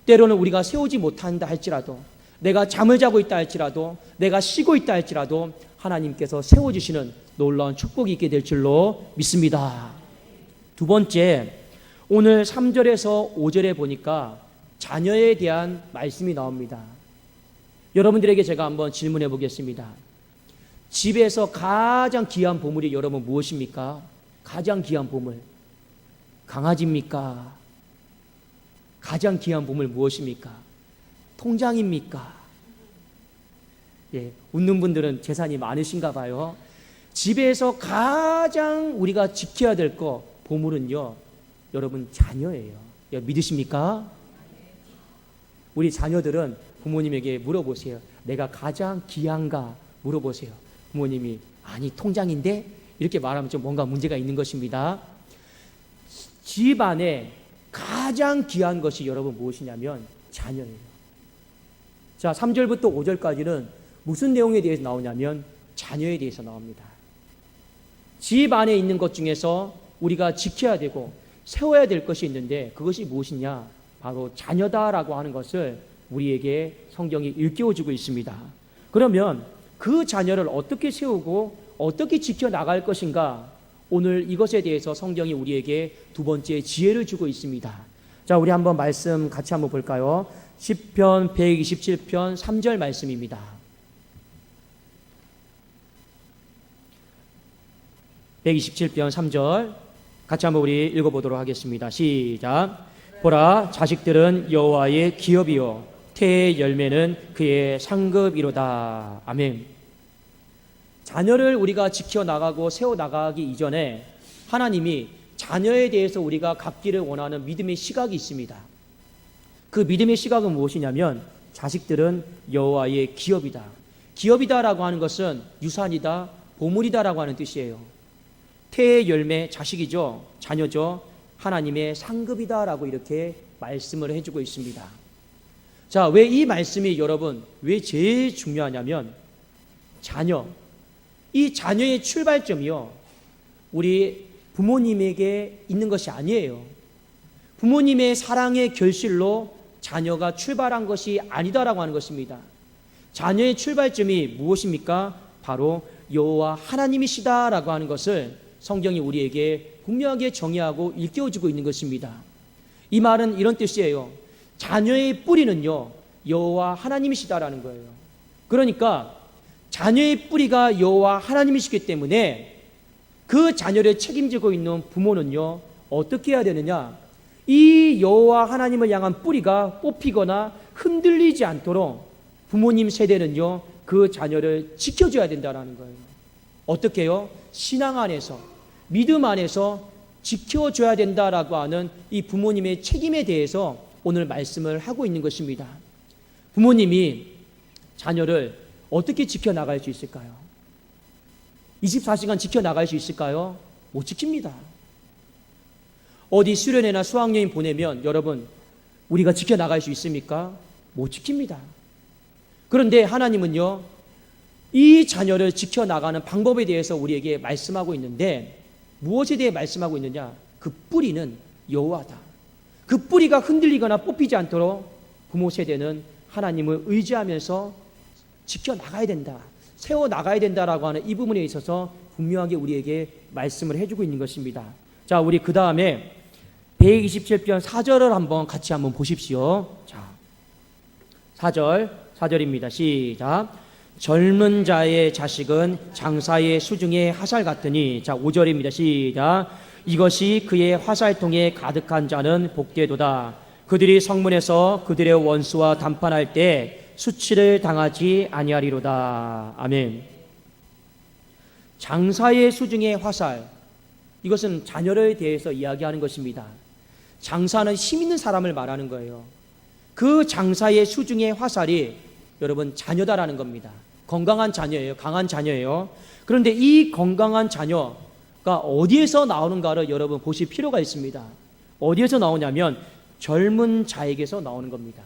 S2: 때로는 우리가 세우지 못한다 할지라도, 내가 잠을 자고 있다 할지라도, 내가 쉬고 있다 할지라도 하나님께서 세워주시는 놀라운 축복이 있게 될 줄로 믿습니다. 두 번째, 오늘 3절에서 5절에 보니까 자녀에 대한 말씀이 나옵니다. 여러분들에게 제가 한번 질문해 보겠습니다. 집에서 가장 귀한 보물이 여러분 무엇입니까? 가장 귀한 보물 강아지입니까? 가장 귀한 보물 무엇입니까? 통장입니까? 예, 웃는 분들은 재산이 많으신가 봐요. 집에서 가장 우리가 지켜야 될 거, 보물은요, 여러분 자녀예요. 믿으십니까? 우리 자녀들은 부모님에게 물어보세요. 내가 가장 귀한가 물어보세요. 부모님이 아니 통장인데 이렇게 말하면 좀 뭔가 문제가 있는 것입니다. 집안에 가장 귀한 것이 여러분 무엇이냐면 자녀예요. 자, 3절부터 5절까지는 무슨 내용에 대해서 나오냐면 자녀에 대해서 나옵니다. 집 안에 있는 것 중에서 우리가 지켜야 되고 세워야 될 것이 있는데 그것이 무엇이냐? 바로 자녀다라고 하는 것을 우리에게 성경이 일깨워주고 있습니다. 그러면 그 자녀를 어떻게 세우고 어떻게 지켜나갈 것인가? 오늘 이것에 대해서 성경이 우리에게 두 번째 지혜를 주고 있습니다. 자, 우리 한번 말씀 같이 한번 볼까요? 시편 127편 3절 말씀입니다. (127편) 3절 같이 한번 우리 읽어보도록 하겠습니다. 시작. 보라, 자식들은 여호와의 기업이요 태의 열매는 그의 상급이로다. 아멘. 자녀를 우리가 지켜나가고 세워나가기 이전에 하나님이 자녀에 대해서 우리가 갖기를 원하는 믿음의 시각이 있습니다. 그 믿음의 시각은 무엇이냐면 자식들은 여호와의 기업이다. 기업이다라고 하는 것은 유산이다, 보물이다라고 하는 뜻이에요. 태의 열매, 자식이죠, 자녀죠, 하나님의 상급이다라고 이렇게 말씀을 해주고 있습니다. 자, 왜 이 말씀이 여러분 왜 제일 중요하냐면 자녀, 이 자녀의 출발점이요 우리 부모님에게 있는 것이 아니에요. 부모님의 사랑의 결실로 자녀가 출발한 것이 아니다라고 하는 것입니다. 자녀의 출발점이 무엇입니까? 바로 여호와 하나님이시다라고 하는 것을 성경이 우리에게 분명하게 정의하고 일깨워주고 있는 것입니다. 이 말은 이런 뜻이에요. 자녀의 뿌리는요 여호와 하나님이시다라는 거예요. 그러니까 자녀의 뿌리가 여호와 하나님이시기 때문에 그 자녀를 책임지고 있는 부모는요 어떻게 해야 되느냐? 이 여호와 하나님을 향한 뿌리가 뽑히거나 흔들리지 않도록 부모님 세대는요 그 자녀를 지켜줘야 된다는 거예요. 어떻게 해요? 신앙 안에서, 믿음 안에서 지켜줘야 된다라고 하는 이 부모님의 책임에 대해서 오늘 말씀을 하고 있는 것입니다. 부모님이 자녀를 어떻게 지켜나갈 수 있을까요? 24시간 지켜나갈 수 있을까요? 못 지킵니다. 어디 수련회나 수학여행 보내면 여러분 우리가 지켜나갈 수 있습니까? 못 지킵니다. 그런데 하나님은요 이 자녀를 지켜나가는 방법에 대해서 우리에게 말씀하고 있는데 무엇에 대해 말씀하고 있느냐? 그 뿌리는 여호와다. 그 뿌리가 흔들리거나 뽑히지 않도록 부모 세대는 하나님을 의지하면서 지켜나가야 된다, 세워나가야 된다라고 하는 이 부분에 있어서 분명하게 우리에게 말씀을 해주고 있는 것입니다. 자, 우리 그 다음에 127편 4절을 한번 같이 한번 보십시오. 자, 4절입니다. 시작. 젊은 자의 자식은 장사의 수중에 화살 같으니. 자, 5절입니다. 시작. 이것이 그의 화살통에 가득한 자는 복되도다. 그들이 성문에서 그들의 원수와 담판할 때 수치를 당하지 아니하리로다. 아멘. 장사의 수중에 화살, 이것은 자녀를 대해서 이야기하는 것입니다. 장사는 힘 있는 사람을 말하는 거예요. 그 장사의 수중에 화살이 여러분 자녀다라는 겁니다. 건강한 자녀예요. 강한 자녀예요. 그런데 이 건강한 자녀가 어디에서 나오는가를 여러분 보실 필요가 있습니다. 어디에서 나오냐면 젊은 자에게서 나오는 겁니다.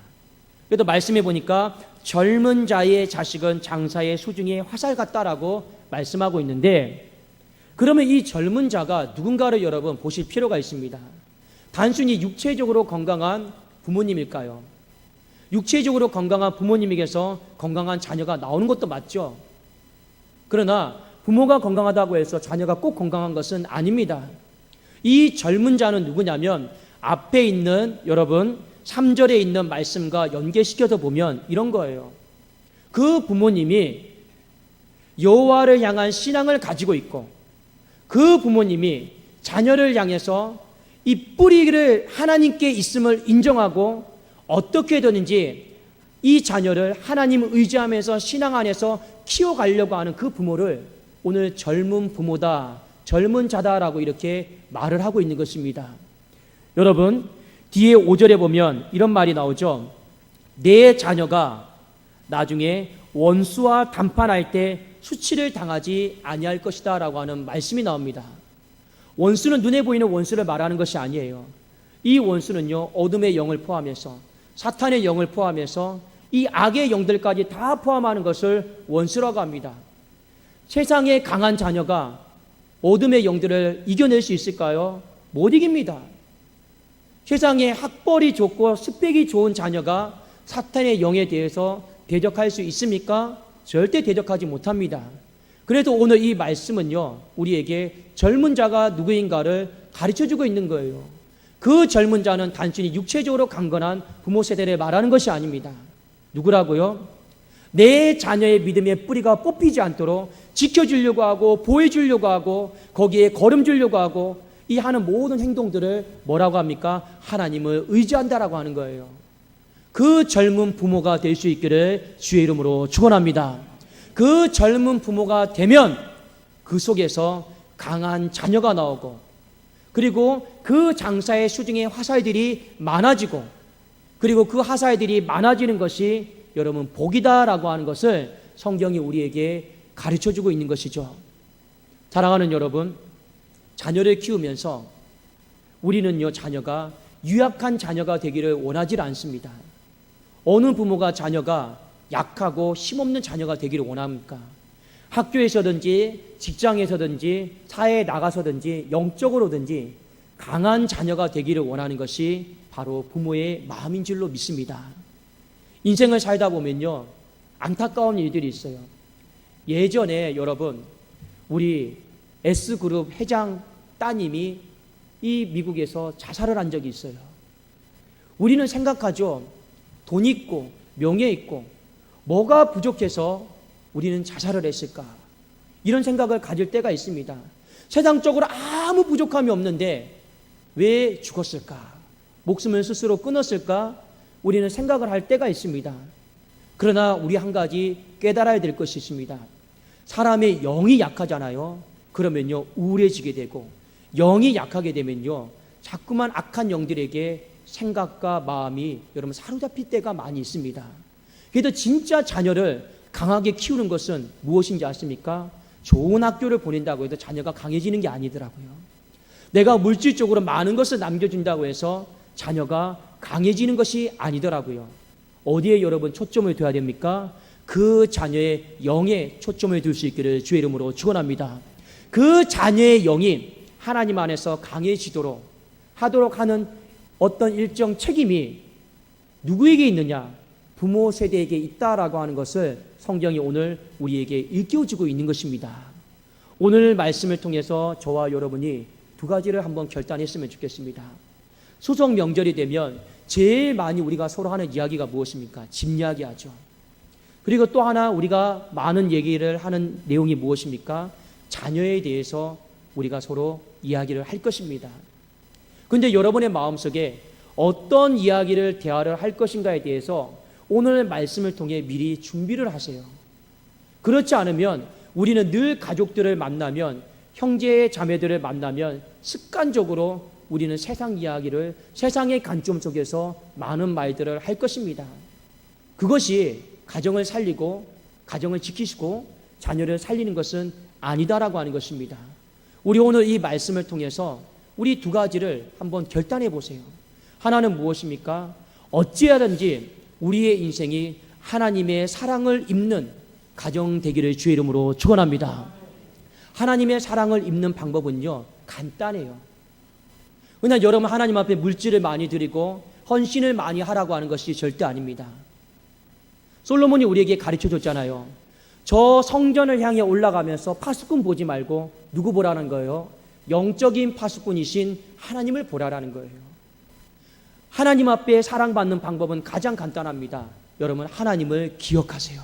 S2: 그래도 말씀해 보니까 젊은 자의 자식은 장사의 수중에 화살 같다라고 말씀하고 있는데, 그러면 이 젊은 자가 누군가를 여러분 보실 필요가 있습니다. 단순히 육체적으로 건강한 부모님일까요? 육체적으로 건강한 부모님에게서 건강한 자녀가 나오는 것도 맞죠. 그러나 부모가 건강하다고 해서 자녀가 꼭 건강한 것은 아닙니다. 이 젊은 자는 누구냐면 앞에 있는 여러분 3절에 있는 말씀과 연계시켜서 보면 이런 거예요. 그 부모님이 여호와를 향한 신앙을 가지고 있고 그 부모님이 자녀를 향해서 이 뿌리를 하나님께 있음을 인정하고 어떻게 되는지 이 자녀를 하나님을 의지하면서 신앙 안에서 키워가려고 하는 그 부모를 오늘 젊은 부모다, 젊은 자다라고 이렇게 말을 하고 있는 것입니다. 여러분, 뒤에 5절에 보면 이런 말이 나오죠. 내 자녀가 나중에 원수와 담판할 때 수치를 당하지 아니할 것이다 라고 하는 말씀이 나옵니다. 원수는 눈에 보이는 원수를 말하는 것이 아니에요. 이 원수는요, 어둠의 영을 포함해서, 사탄의 영을 포함해서 이 악의 영들까지 다 포함하는 것을 원수라고 합니다. 세상의 강한 자녀가 어둠의 영들을 이겨낼 수 있을까요? 못 이깁니다. 세상에 학벌이 좋고 스펙이 좋은 자녀가 사탄의 영에 대해서 대적할 수 있습니까? 절대 대적하지 못합니다. 그래도 오늘 이 말씀은요, 우리에게 젊은 자가 누구인가를 가르쳐주고 있는 거예요. 그 젊은 자는 단순히 육체적으로 강건한 부모 세대를 말하는 것이 아닙니다. 누구라고요? 내 자녀의 믿음의 뿌리가 뽑히지 않도록 지켜주려고 하고 보여주려고 하고 거기에 걸음 주려고 하고 이 하는 모든 행동들을 뭐라고 합니까? 하나님을 의지한다라고 하는 거예요. 그 젊은 부모가 될 수 있기를 주의 이름으로 축원합니다. 그 젊은 부모가 되면 그 속에서 강한 자녀가 나오고 그리고 그 장사의 수중에 화살들이 많아지고 그리고 그 화살들이 많아지는 것이 여러분 복이다라고 하는 것을 성경이 우리에게 가르쳐주고 있는 것이죠. 사랑하는 여러분, 자녀를 키우면서 우리는요, 자녀가 유약한 자녀가 되기를 원하지 않습니다. 어느 부모가 자녀가 약하고 힘없는 자녀가 되기를 원합니까? 학교에서든지 직장에서든지 사회에 나가서든지 영적으로든지 강한 자녀가 되기를 원하는 것이 바로 부모의 마음인 줄로 믿습니다. 인생을 살다 보면요, 안타까운 일들이 있어요. 예전에 여러분, 우리 S그룹 회장 따님이 이 미국에서 자살을 한 적이 있어요. 우리는 생각하죠. 돈 있고 명예 있고 뭐가 부족해서 우리는 자살을 했을까? 이런 생각을 가질 때가 있습니다. 세상적으로 아무 부족함이 없는데 왜 죽었을까? 목숨을 스스로 끊었을까? 우리는 생각을 할 때가 있습니다. 그러나 우리 한 가지 깨달아야 될 것이 있습니다. 사람의 영이 약하잖아요. 그러면요, 우울해지게 되고 영이 약하게 되면요, 자꾸만 악한 영들에게 생각과 마음이 여러분 사로잡힐 때가 많이 있습니다. 그래도 진짜 자녀를 강하게 키우는 것은 무엇인지 아십니까? 좋은 학교를 보낸다고 해도 자녀가 강해지는 게 아니더라고요. 내가 물질적으로 많은 것을 남겨준다고 해서 자녀가 강해지는 것이 아니더라고요. 어디에 여러분 초점을 둬야 됩니까? 그 자녀의 영에 초점을 둘 수 있기를 주의 이름으로 축원합니다. 그 자녀의 영이 하나님 안에서 강해지도록 하도록 하는 어떤 일정 책임이 누구에게 있느냐? 부모 세대에게 있다라고 하는 것을 성경이 오늘 우리에게 일깨워주고 있는 것입니다. 오늘 말씀을 통해서 저와 여러분이 두 가지를 한번 결단했으면 좋겠습니다. 추석 명절이 되면 제일 많이 우리가 서로 하는 이야기가 무엇입니까? 집 이야기 하죠. 그리고 또 하나 우리가 많은 얘기를 하는 내용이 무엇입니까? 자녀에 대해서 우리가 서로 이야기를 할 것입니다. 그런데 여러분의 마음속에 어떤 이야기를 대화를 할 것인가에 대해서 오늘 말씀을 통해 미리 준비를 하세요. 그렇지 않으면 우리는 늘 가족들을 만나면 형제 자매들을 만나면 습관적으로 우리는 세상 이야기를 세상의 관점 속에서 많은 말들을 할 것입니다. 그것이 가정을 살리고 가정을 지키시고 자녀를 살리는 것은 아니다라고 하는 것입니다. 우리 오늘 이 말씀을 통해서 우리 두 가지를 한번 결단해 보세요. 하나는 무엇입니까? 어찌하든지 우리의 인생이 하나님의 사랑을 입는 가정 되기를 주의 이름으로 축원합니다. 하나님의 사랑을 입는 방법은요, 간단해요. 그냥 여러분 하나님 앞에 물질을 많이 드리고 헌신을 많이 하라고 하는 것이 절대 아닙니다. 솔로몬이 우리에게 가르쳐 줬잖아요. 저 성전을 향해 올라가면서 파수꾼 보지 말고 누구 보라는 거예요? 영적인 파수꾼이신 하나님을 보라라는 거예요. 하나님 앞에 사랑받는 방법은 가장 간단합니다. 여러분, 하나님을 기억하세요.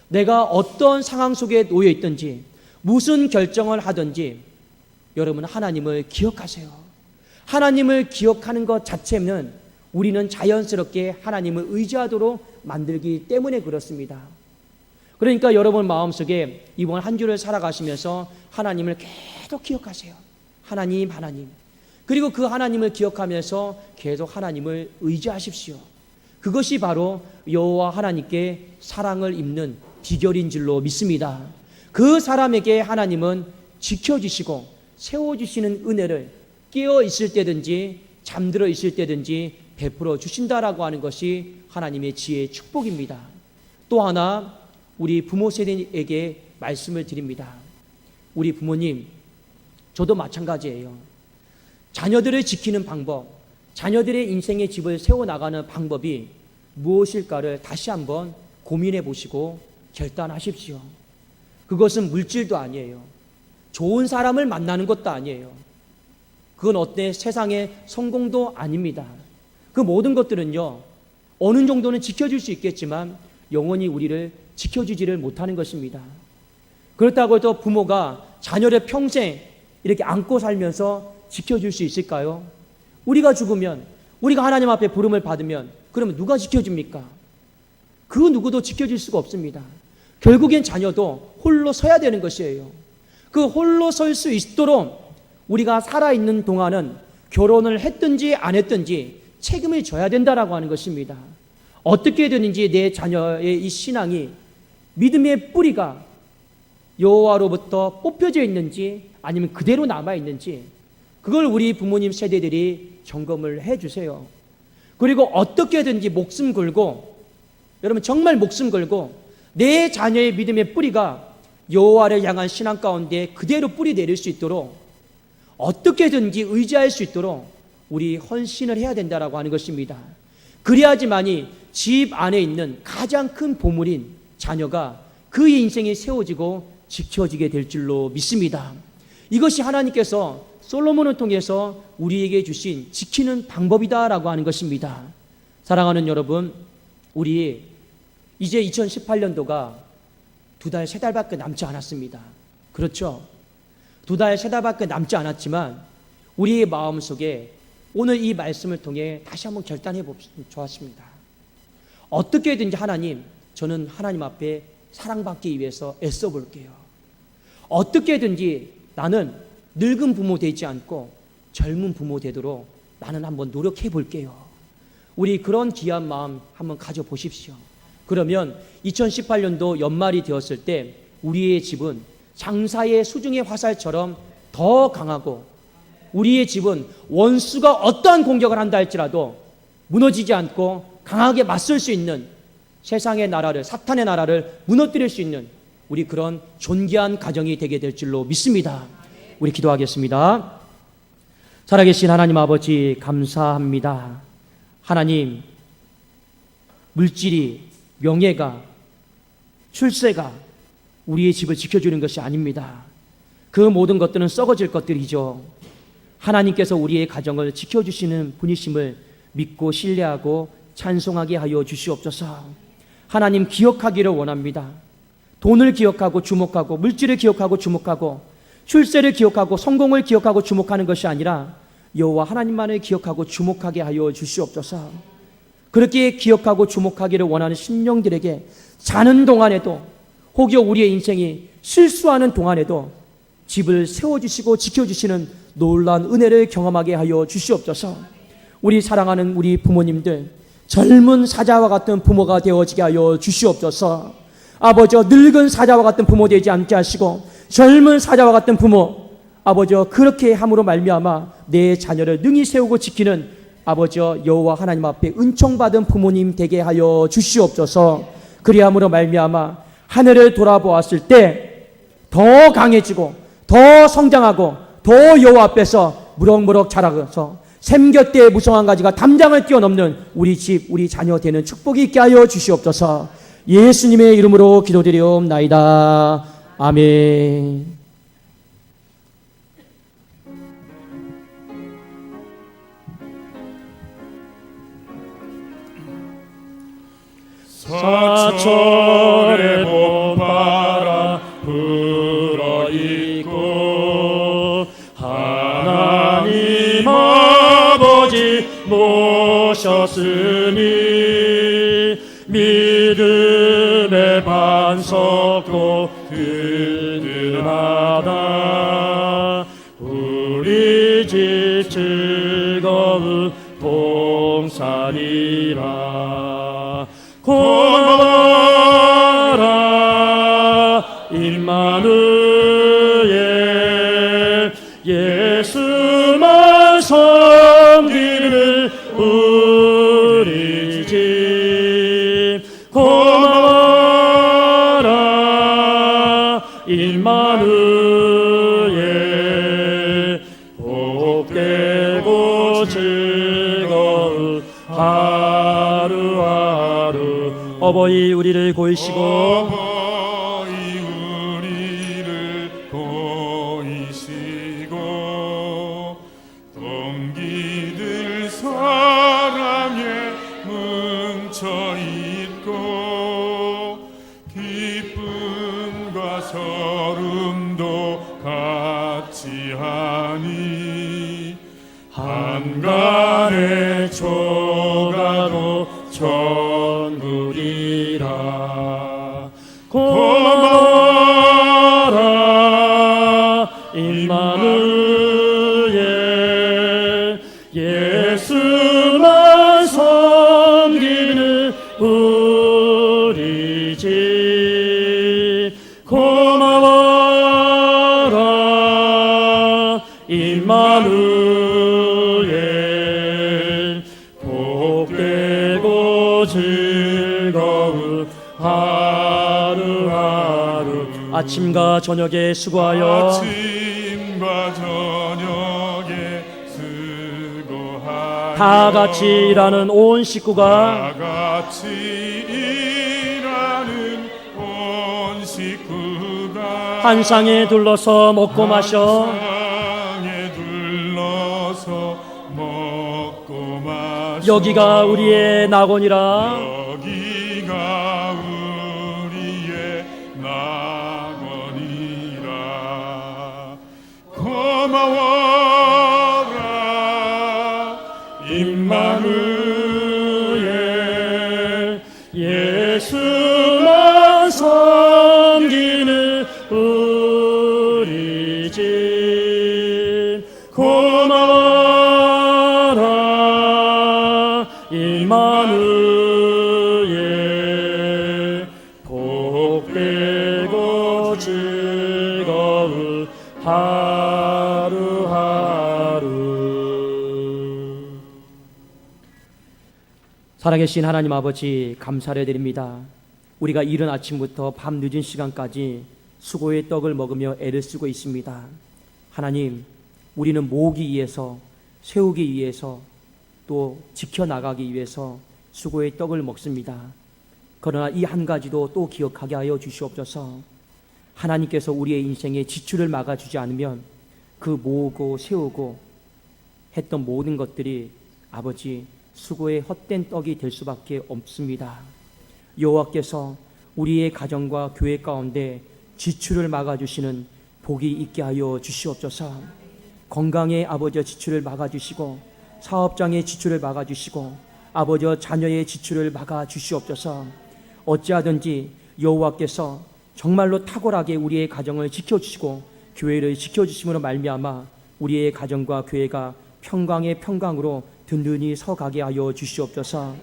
S2: 내가 어떤 상황 속에 놓여 있든지 무슨 결정을 하든지 여러분 하나님을 기억하세요. 하나님을 기억하는 것 자체는 우리는 자연스럽게 하나님을 의지하도록 만들기 때문에 그렇습니다. 그러니까 여러분 마음속에 이번 한 주를 살아가시면서 하나님을 계속 기억하세요. 하나님, 하나님. 그리고 그 하나님을 기억하면서 계속 하나님을 의지하십시오. 그것이 바로 여호와 하나님께 사랑을 입는 비결인 줄로 믿습니다. 그 사람에게 하나님은 지켜주시고 세워주시는 은혜를 깨어 있을 때든지 잠들어 있을 때든지 베풀어 주신다라고 하는 것이 하나님의 지혜의 축복입니다. 또 하나 우리 부모 세대에게 말씀을 드립니다. 우리 부모님, 저도 마찬가지예요. 자녀들을 지키는 방법, 자녀들의 인생의 집을 세워나가는 방법이 무엇일까를 다시 한번 고민해 보시고 결단하십시오. 그것은 물질도 아니에요. 좋은 사람을 만나는 것도 아니에요. 그건 어때 세상의 성공도 아닙니다. 그 모든 것들은요, 어느 정도는 지켜줄 수 있겠지만 영원히 우리를 지켜주지를 못하는 것입니다. 그렇다고 해도 부모가 자녀를 평생 이렇게 안고 살면서 지켜줄 수 있을까요? 우리가 죽으면, 우리가 하나님 앞에 부름을 받으면 그러면 누가 지켜줍니까? 그 누구도 지켜줄 수가 없습니다. 결국엔 자녀도 홀로 서야 되는 것이에요. 그 홀로 설 수 있도록 우리가 살아있는 동안은 결혼을 했든지 안 했든지 책임을 져야 된다라고 하는 것입니다. 어떻게 되는지 내 자녀의 이 신앙이 믿음의 뿌리가 여호와로부터 뽑혀져 있는지 아니면 그대로 남아있는지 그걸 우리 부모님 세대들이 점검을 해주세요. 그리고 어떻게든지 목숨 걸고, 여러분 정말 목숨 걸고 내 자녀의 믿음의 뿌리가 여호와를 향한 신앙 가운데 그대로 뿌리 내릴 수 있도록 어떻게든지 의지할 수 있도록 우리 헌신을 해야 된다라고 하는 것입니다. 그래야지만이 집 안에 있는 가장 큰 보물인 자녀가 그 인생이 세워지고 지켜지게 될 줄로 믿습니다. 이것이 하나님께서 솔로몬을 통해서 우리에게 주신 지키는 방법이다라고 하는 것입니다. 사랑하는 여러분, 우리 이제 2018년도가 2달, 3달밖에 남지 않았습니다. 그렇죠? 2달, 3달밖에 남지 않았지만 우리의 마음속에 오늘 이 말씀을 통해 다시 한번 결단해 봅시다. 좋았습니다. 어떻게든지 하나님, 저는 하나님 앞에 사랑받기 위해서 애써 볼게요. 어떻게든지 나는 늙은 부모 되지 않고 젊은 부모 되도록 나는 한번 노력해 볼게요. 우리 그런 귀한 마음 한번 가져보십시오. 그러면 2018년도 연말이 되었을 때 우리의 집은 장사의 수중의 화살처럼 더 강하고, 우리의 집은 원수가 어떠한 공격을 한다 할지라도 무너지지 않고 강하게 맞설 수 있는, 세상의 나라를, 사탄의 나라를 무너뜨릴 수 있는 우리 그런 존귀한 가정이 되게 될 줄로 믿습니다. 우리 기도하겠습니다. 살아계신 하나님 아버지, 감사합니다. 하나님, 물질이, 명예가, 출세가 우리의 집을 지켜주는 것이 아닙니다. 그 모든 것들은 썩어질 것들이죠. 하나님께서 우리의 가정을 지켜주시는 분이심을 믿고 신뢰하고 찬송하게 하여 주시옵소서. 하나님, 기억하기를 원합니다. 돈을 기억하고 주목하고, 물질을 기억하고 주목하고, 출세를 기억하고 성공을 기억하고 주목하는 것이 아니라 여호와 하나님만을 기억하고 주목하게 하여 주시옵소서. 그렇게 기억하고 주목하기를 원하는 심령들에게 자는 동안에도, 혹여 우리의 인생이 실수하는 동안에도 집을 세워주시고 지켜주시는 놀라운 은혜를 경험하게 하여 주시옵소서. 우리 사랑하는 우리 부모님들, 젊은 사자와 같은 부모가 되어지게 하여 주시옵소서. 아버지, 늙은 사자와 같은 부모 되지 않게 하시고 젊은 사자와 같은 부모, 아버지, 그렇게 함으로 말미암아 내 자녀를 능히 세우고 지키는 아버지 여호와 하나님 앞에 은총받은 부모님 되게 하여 주시옵소서. 그리함으로 말미암아 하늘을 돌아보았을 때 더 강해지고 더 성장하고 더 여호와 앞에서 무럭무럭 자라서 샘곁대의 무성한 가지가 담장을 뛰어넘는 우리 집, 우리 자녀 되는 축복이 있게 하여 주시옵소서. 예수님의 이름으로 기도드리옵나이다. 아멘.
S3: 사철의 봄바람 불어있고 하나님 아버지 모셔서 있으니 믿음의 반석도 든든하다. 우리 집 즐거운 동산이라. 고마워라 임마누엘, 예수만 섬기는 우리 집. 고마워라 임마누엘, 복되고 즐거운 하루하루.
S2: 어버이 우리를 고이시고
S3: 어버이 우리를 보이시고 동기들 사랑에 뭉쳐있고 기쁨과 서름도 같이 하니 한간의 초가도 천국이라. 고마워라 임마누엘, 예수만 섬기는 우리 집. 고마워라 임마누엘, 복되고 즐거운 하루하루.
S2: 아침과 저녁에 수고하여
S3: 아침과 저녁에 수고하여
S2: 다 같이 일하는 온 식구가
S3: 다 같이 일하는 온 식구가
S2: 한 상에 둘러서 먹고 마셔
S3: 상에 둘러서 먹고 마셔.
S2: 여기가 우리의 낙원이라.
S3: 여기가 우리의 낙원이라. 고마워라 임마누엘, 예수만 섬기는 우리 집. 고마워라 임마누엘, 복되고 즐거운 하루하루.
S2: 살아계신 하나님 아버지, 감사를 드립니다. 우리가 이른 아침부터 밤 늦은 시간까지 수고의 떡을 먹으며 애를 쓰고 있습니다. 하나님, 우리는 모으기 위해서, 세우기 위해서, 또 지켜나가기 위해서 수고의 떡을 먹습니다. 그러나 이 한 가지도 또 기억하게 하여 주시옵소서. 하나님께서 우리의 인생에 지출을 막아주지 않으면 그 모으고 세우고 했던 모든 것들이 아버지 수고의 헛된 떡이 될 수밖에 없습니다. 여호와께서 우리의 가정과 교회 가운데 지출을 막아주시는 복이 있게 하여 주시옵소서. 건강의 아버지 지출을 막아주시고, 사업장의 지출을 막아주시고, 아버지 자녀의 지출을 막아주시옵소서. 어찌하든지 여호와께서 정말로 탁월하게 우리의 가정을 지켜주시고 교회를 지켜주심으로 말미암아 우리의 가정과 교회가 평강의 평강으로 든든히 서가게 하여 주시옵소서.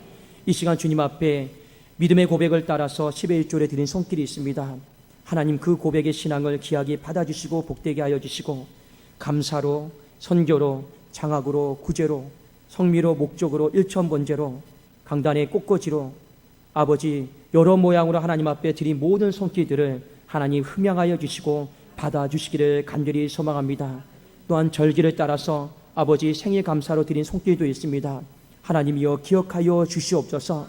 S2: 이 시간 주님 앞에 믿음의 고백을 따라서 11조에 드린 손길이 있습니다. 하나님, 그 고백의 신앙을 귀하게 받아주시고 복되게 하여 주시고, 감사로, 선교로, 장학으로, 구제로, 성미로, 목적으로, 일천번제로, 강단의 꽃꽂이로 아버지 여러 모양으로 하나님 앞에 드린 모든 손길들을 하나님 흠양하여 주시고 받아주시기를 간절히 소망합니다. 또한 절기를 따라서 아버지 생일 감사로 드린 손길도 있습니다. 하나님이여 기억하여 주시옵소서.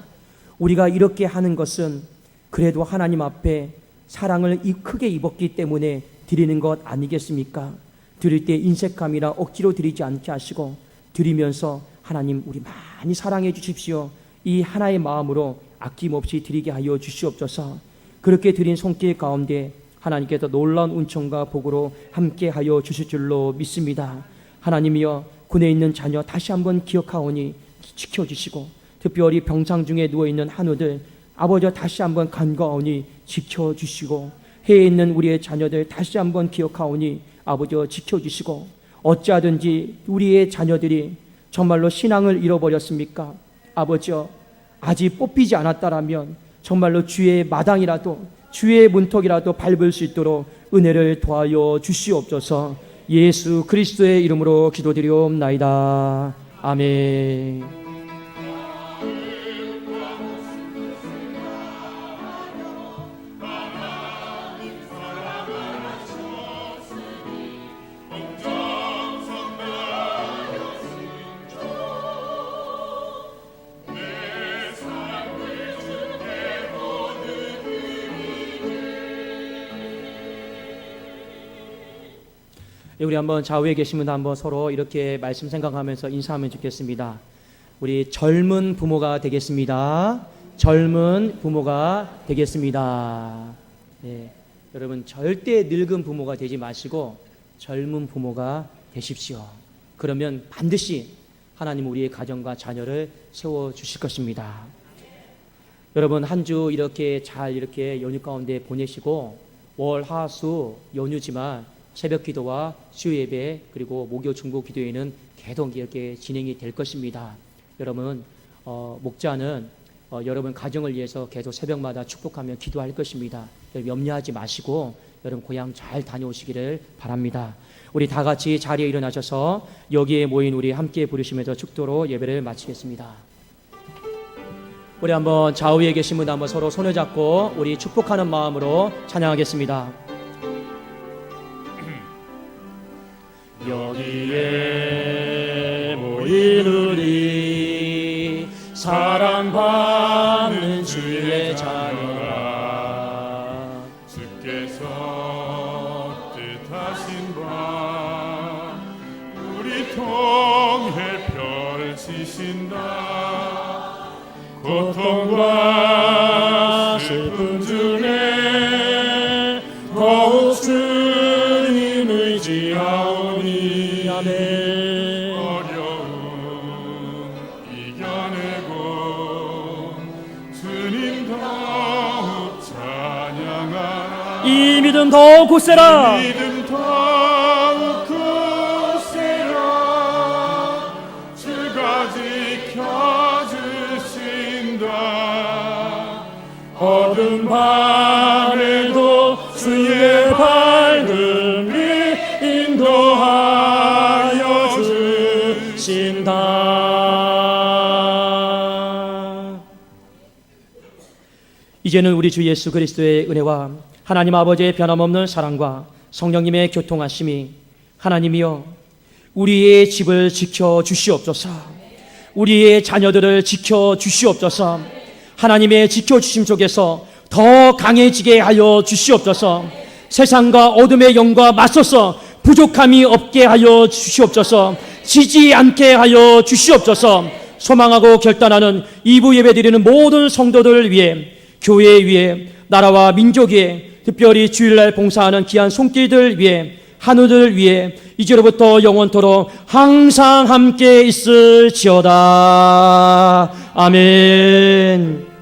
S2: 우리가 이렇게 하는 것은 그래도 하나님 앞에 사랑을 크게 입었기 때문에 드리는 것 아니겠습니까? 드릴 때 인색함이나 억지로 드리지 않게 하시고, 드리면서 하나님 우리 많이 사랑해 주십시오, 이 하나의 마음으로 아낌없이 드리게 하여 주시옵소서. 그렇게 드린 손길 가운데 하나님께서 놀라운 은총과 복으로 함께 하여 주실 줄로 믿습니다. 하나님이여, 군에 있는 자녀 다시 한번 기억하오니 지켜주시고, 특별히 병상 중에 누워있는 한우들 아버지 다시 한번 간과하오니 지켜주시고, 해에 있는 우리의 자녀들 다시 한번 기억하오니 아버지 지켜주시고, 어찌하든지 우리의 자녀들이 정말로 신앙을 잃어버렸습니까? 아버지 아직 뽑히지 않았다라면 정말로 주의 마당이라도, 주의 문턱이라도 밟을 수 있도록 은혜를 더하여 주시옵소서. 예수 그리스도의 이름으로 기도드리옵나이다. 아멘. 우리 한번 좌우에 계시면 한번 서로 이렇게 말씀 생각하면서 인사하면 좋겠습니다. 우리 젊은 부모가 되겠습니다. 젊은 부모가 되겠습니다. 네, 여러분 절대 늙은 부모가 되지 마시고 젊은 부모가 되십시오. 그러면 반드시 하나님 우리의 가정과 자녀를 세워주실 것입니다. 여러분 한 주 이렇게 잘 이렇게 연휴 가운데 보내시고, 월, 화, 수 연휴지만 새벽 기도와 수요 예배 그리고 목요 중보 기도회는 계속 이렇게 진행이 될 것입니다. 여러분 목자는 여러분 가정을 위해서 계속 새벽마다 축복하며 기도할 것입니다. 여러분 염려하지 마시고 여러분 고향 잘 다녀오시기를 바랍니다. 우리 다 같이 자리에 일어나셔서 여기에 모인 우리 함께 부르시면서 축도로 예배를 마치겠습니다. 우리 한번 좌우에 계신 분 한번 서로 손을 잡고 우리 축복하는 마음으로 찬양하겠습니다.
S3: 여기에 모인 우리 사랑받는 주의 자녀라, 주께서 뜻하신 바 우리 통해 펼치신다. 고통과 슬픔 중에 더욱 주님 의지하오니 어려움 이겨내고 주님 더욱 찬양하라.
S2: 이 믿음 더욱 굳세라.
S3: 이 믿음 더욱 굳세라. 주가 지켜주신다. 어두운 밤에도 주의 밝음이 인도하여 주신다.
S2: 이제는 우리 주 예수 그리스도의 은혜와 하나님 아버지의 변함없는 사랑과 성령님의 교통하심이, 하나님이여 우리의 집을 지켜 주시옵소서. 우리의 자녀들을 지켜 주시옵소서. 하나님의 지켜주심 속에서 더 강해지게 하여 주시옵소서. 세상과 어둠의 영과 맞서서 부족함이 없게 하여 주시옵소서. 지지 않게 하여 주시옵소서. 소망하고 결단하는 2부 예배드리는 모든 성도들을 위해, 교회 위해, 나라와 민족 위해, 특별히 주일날 봉사하는 귀한 손길들 위해, 한우들 위해 이제로부터 영원토록 항상 함께 있을지어다. 아멘.